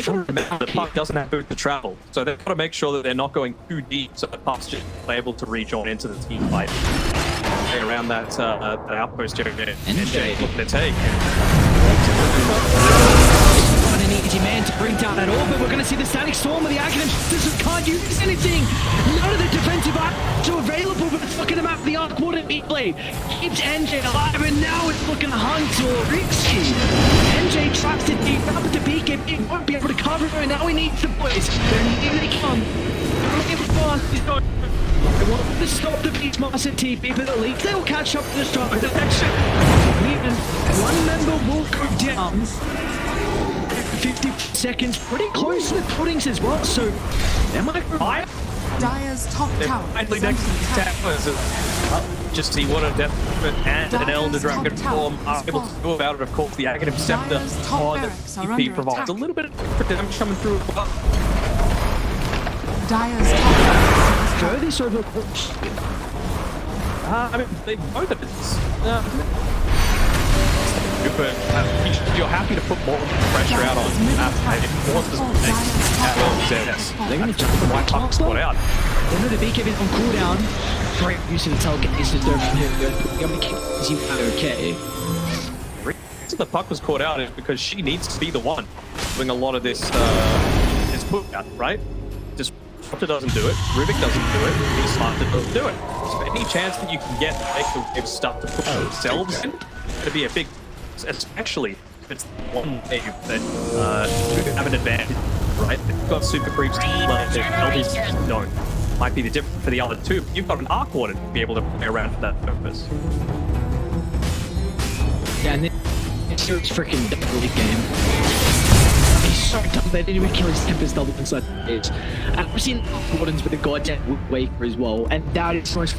G: Remember, the puck doesn't have route to travel, so they've got to make sure that they're not going too deep, so the puck's just able to rejoin into the team fight. Around that outpost area, NJ looking to take.
F: Not an easy man to bring down at all, but we're going to see the Static Storm of the Aghanim Sisters can't use anything. None of the defensive items are available, but it's looking about the Arc Warden melee. Keeps NJ alive, and now it's looking Hunt or Rixie. NJ tries to deep up the PK, he won't be able to cover her, and now he needs the boys. Here they come. They want to stop the Beastmaster TP, but at least they will catch up to the start of the action. Even one member will go down. 50 seconds, pretty close to the puddings as well, so they might go higher.
E: Dyer's top
G: They're
E: tower
G: finally
E: is
G: next to
E: under
G: these
E: attack.
G: towers. Just see what a Death and an Elder Dragon form are able to do about it. Of course, the Aghanim Scepter
E: Dyer's top
G: on the
E: barracks are
G: DP
E: under
G: provides
E: attack.
G: a little bit of damage coming through.
E: Dyer's top barracks is
F: Throw this over.
G: I mean, they both of it's. But you're happy to put more pressure out on forces at LBZS.
F: They're going to jump
G: The
F: the
G: white puck
F: top
G: squad out.
F: They know the beacon on cooldown. Great use of the tailgate is just from here. You're going to keep this you okay.
G: The reason the puck was caught out is because she needs to be the one doing a lot of this put out, right? Disruptor doesn't do it, Rubik doesn't do it, Slanted doesn't do it. So any chance that you can get to make the waves start to put themselves in, it's going to be a big, especially if it's one wave that have an advantage, right? If you've got super creeps, like the LBs don't. Might be the difference for the other two, but you've got an Arc Warden to be able to play around for that purpose.
F: Yeah, and it's a freaking double game. He's so dumb, they didn't even kill his Tempest double inside the edge. And I've seen Wardens with a goddamn Waker as well, and that is the most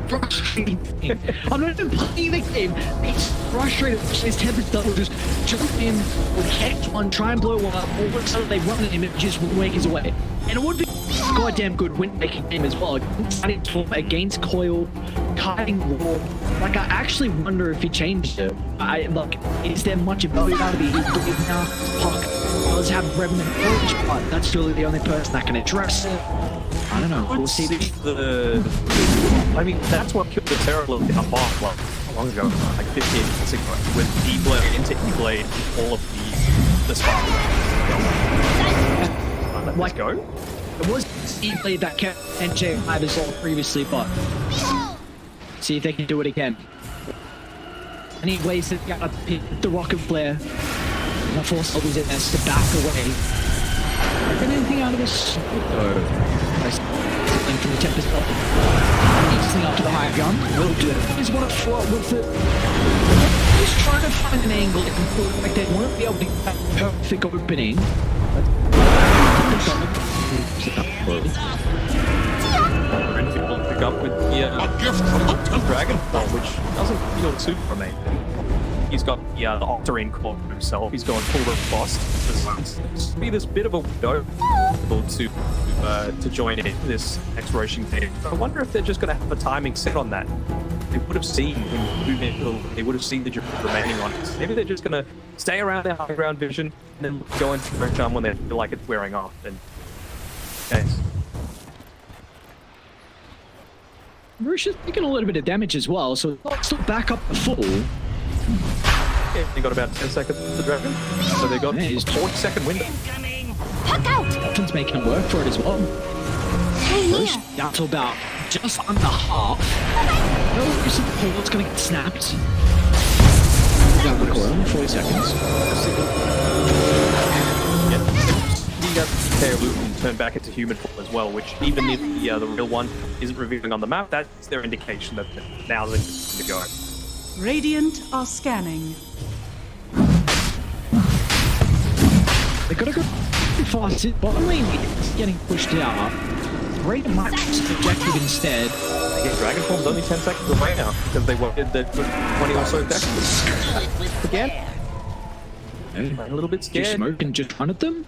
F: frustrating thing. I'm not even playing the game, it's frustrating. His Tempest double just jump in, or catch one, try and blow one up, all of a sudden they run at him and just Wakers away. And it would be a goddamn good win-making game as well. Against Coil, kiting Raw. Like, I actually wonder if he changed it. Is there much ability out of the now? Puck does have Revenant Forge, but that's really the only person that can address it. I don't know. We'll see.
G: I mean, that's what killed the Terror Loop down off how long ago? Like 15 minutes ago, with E-Blade into E-Blade, all of the sparks. Let's go.
F: It was E-Blade that kept NJ alive as well previously, but see if they can do it again. Any ways that got the rocket flare and force LBZS to back away. Not getting anything out of this. Something from the Tempest belt. Needs to up to the high gun. Will do it. Is what I thought with it. Just trying to find an angle that can feel like they won't be able to get that perfect opening.
G: Pick up with the Dragon Ball, which doesn't feel super amazing. He's got the Octarine core for himself. He's going full robust. There's be this bit of a window to join in this exploration team. I wonder if they're just going to have a timing set on that. They would have seen they would have seen the remaining on it. Maybe they're just going to stay around their high ground vision and then go into the jump when they feel like it's wearing off. And okay.
F: Marisha's taking a little bit of damage as well, so let's still back up the full.
G: Yeah, they got about 10 seconds to the Dragon, so they got a 40-second window.
E: Puck out!
F: Captain's making him work for it as well. First, down to about just under half. No, you see the port's gonna get snapped. Down the coil, 40 seconds.
G: The A.K.A. loop can turn back into human form as well, which even if the real one isn't revealing on the map, that's their indication that now they're to go.
E: Radiant are scanning.
F: They gotta go fast. Bottom lane is getting pushed out. Radiant might choose the objective instead.
G: Yeah, Dragon Form's only 10 seconds away now because they waited the 20 or so seconds. Again. I'm a little bit scared.
F: Just smoke and just run at them?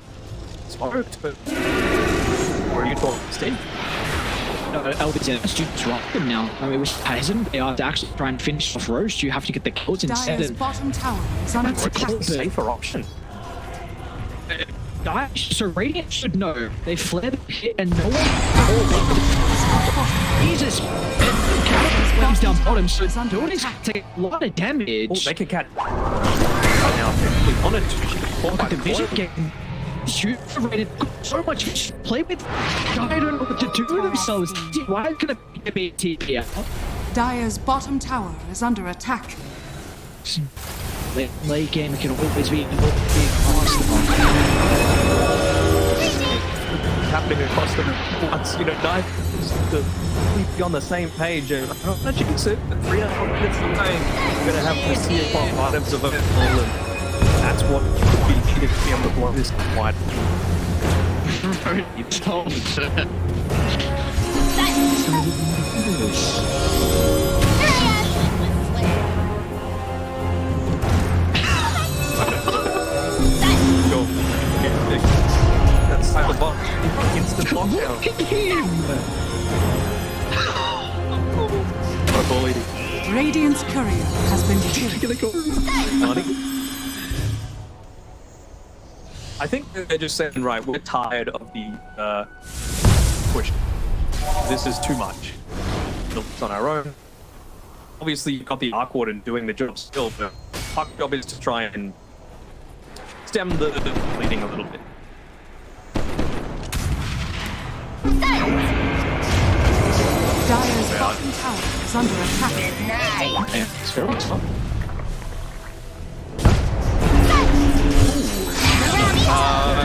G: Smoked, but where are you talking, Steve?
F: No, LBZS students drop them now. I mean, it was hesitant. They are to actually try and finish off Roast. You have to get the kills instead.
E: Dyer's bottom tower is under
F: That's a
E: attack.
F: close
G: Safer option.
F: So Radiant should know. They flare the pit and no one. Jesus! Flames down bottom, so Dona's take a lot of damage.
G: Oh, they can catch. Now, if they wanted to, she could fall
F: Look
G: by
F: at the
G: the
F: vision
G: corner.
F: game. Shoot for Radiant. So much fish. Play with. I don't know what to do with themselves. Why can it be a TP out?
E: Dyer's bottom tower is under attack.
F: Late game can always be
G: Happening across the once, knife to be on the same page. And I'm not gonna jinx it, but 3 minutes away, we're gonna have this tier 5 items available, and that's what could be needed to be able to blow this wide. Go. That's like a box. Instant lockdown.
F: Look at him!
G: What a bully.
E: Radiant's courier has been killed.
G: I think they're just saying, right, we're tired of the push. This is too much. It's on our own. Obviously, you've got the Arc Warden doing the job still, but our job is to try and stem the bleeding a little bit.
E: Dire's bottom tower is under attack.
F: Yeah, it's very tough.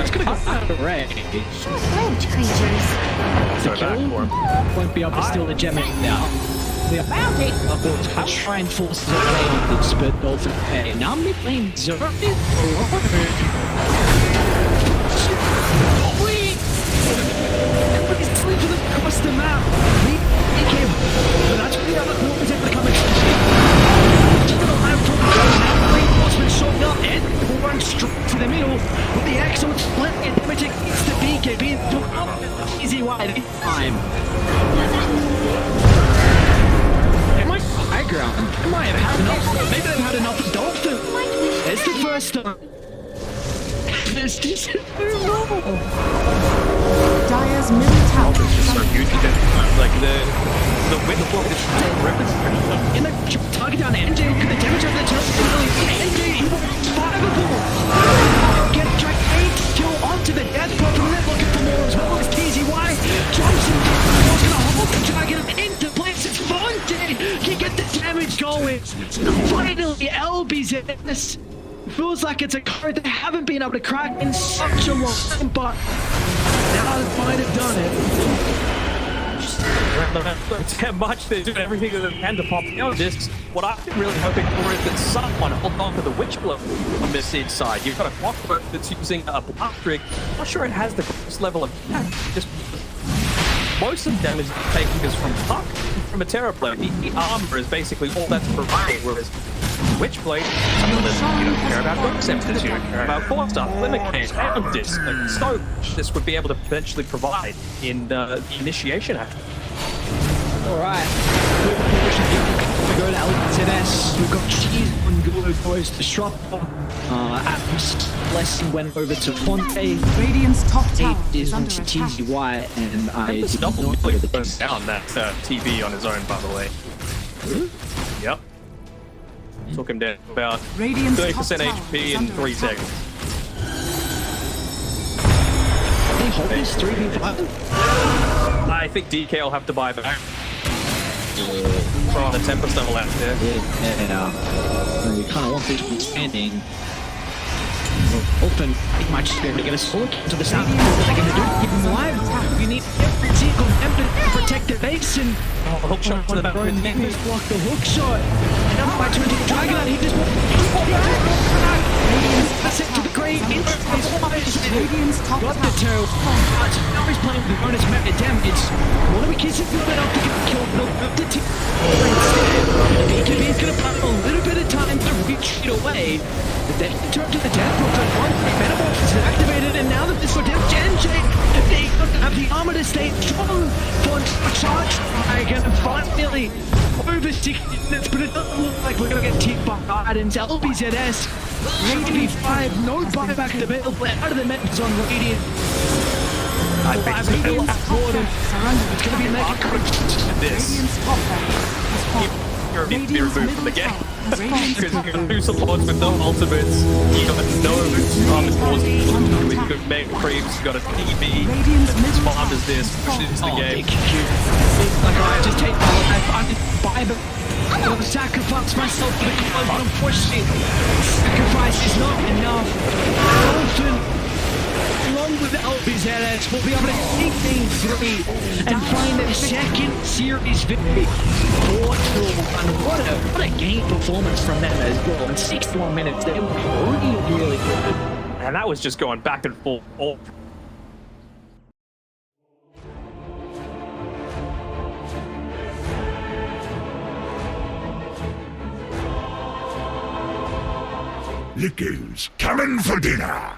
F: It's gonna go out of range.
G: So back for him.
F: Won't be able to steal the gemming now. The bounty! I'll try and force the play on this, but Dolphin pay. Now mid lane zero. He's sleeping across the map. Leave him. But that's what the other quarters are coming to. Just gonna land from the now. Lane Bossman showing up and run straight to the middle with the excellent split and damage against the beacon being put up easy wide in time. High ground. I might have had enough. Maybe I've had enough of Dolphin. It's the first time. This is normal.
E: Dire's middle tower
G: It's
E: is
G: just so
E: under
G: huge. Like the wind block is ripping.
F: In the target down NJ, look at the damage of the turret. NJ, he wants 5 of them. Get track 8 kill onto the death block from there, looking for more as well as TZY. Johnson was gonna hold the dragon into place. It's Fonte. He get the damage going. Finally, LBZS. Feels like it's a card they haven't been able to crack in such a long time, but now they might have done it.
G: Damn much, they're doing everything that they can to pop out this. What I've been really hoping for is that someone hold on to the Witch Blow on this inside. You've got a Clockwork that's using a Block Trick. I'm not sure it has the greatest level of attack. Just most of the damage it's taking is from Puck, from a Terror Blade. The armor is basically all that's provided, whereas Witchblade, someone that you don't care about Dark Scepters, you don't care about Core Stuff, Limicane, and Disc, and so much this would be able to potentially provide in the initiation act.
F: Alright. We go to LBZS. We've got Cheese on go goes to Shropper. Atmos Lesson went over to Fonte.
E: Radiant's top tower
F: It is
E: is
F: on
E: under attack.
F: TZY, and I did not
G: Double
F: know
G: really
F: the
G: burns down that TV on his own, by the way. Yep. Took him down about
E: Radiant's
G: 30%
E: top tower
G: HP
E: is
G: in
E: under
G: 3
E: attack.
G: seconds.
F: They hold this 3v5.
G: I think DK will have to buy back. Throw on the Tempest level out there.
F: Yeah. You kind of want this one standing. Open, it might just be able to get a solo kill to the south. What are they going to do? Keep him alive? You need every single member to protect the base and
G: Hook shot to the back.
F: members block the hook shot. And up by 20 Dragon out, he just set to the grave.
E: Radiant's top
F: Got the
E: tower.
F: tail. But now he's playing with the bonus method. Damn, it's one of the kids is a little bit up to get killed. Look, the team. DKB is going to buy a little bit of time to retreat away. But then he turned to the death block at one. Venomorph is activated, and now that this for Death NJ, they have the armor to stay strong for a charge. Again, finally over 60 minutes, but it doesn't look like we're going to get teamed by Guidance. LBZS, Radiant 5, no buyback to Battle Play out of the meta zone. Radiant.
G: I think
E: Radiant's top towers are under
F: It's going to be a
E: attack.
F: mega crunch.
G: this.
E: Radiant's top tower has fallen.
G: You're be
E: Radiant's
G: removed from the
E: middle
G: game.
E: tower has fallen.
G: Because you can do some lords with no ultimates, you got no armor force, you got mega creeps, you got a TV,
E: Radiant's
G: as
E: middle
G: farm
E: tower
G: as this,
E: has
G: push it into the
F: Oh,
G: game.
F: thank you. Like, I just take my life. I'm just buy, but I'm going to sacrifice myself for the cause, but unfortunately, sacrifice is not enough. Dolphin, along with LBZS, will be able to take game 3 and find their second series victory. 4-1. What a game performance from them as well. In 61 minutes, they were really good.
G: And that was just going back and forth all
B: Lickers coming for dinner.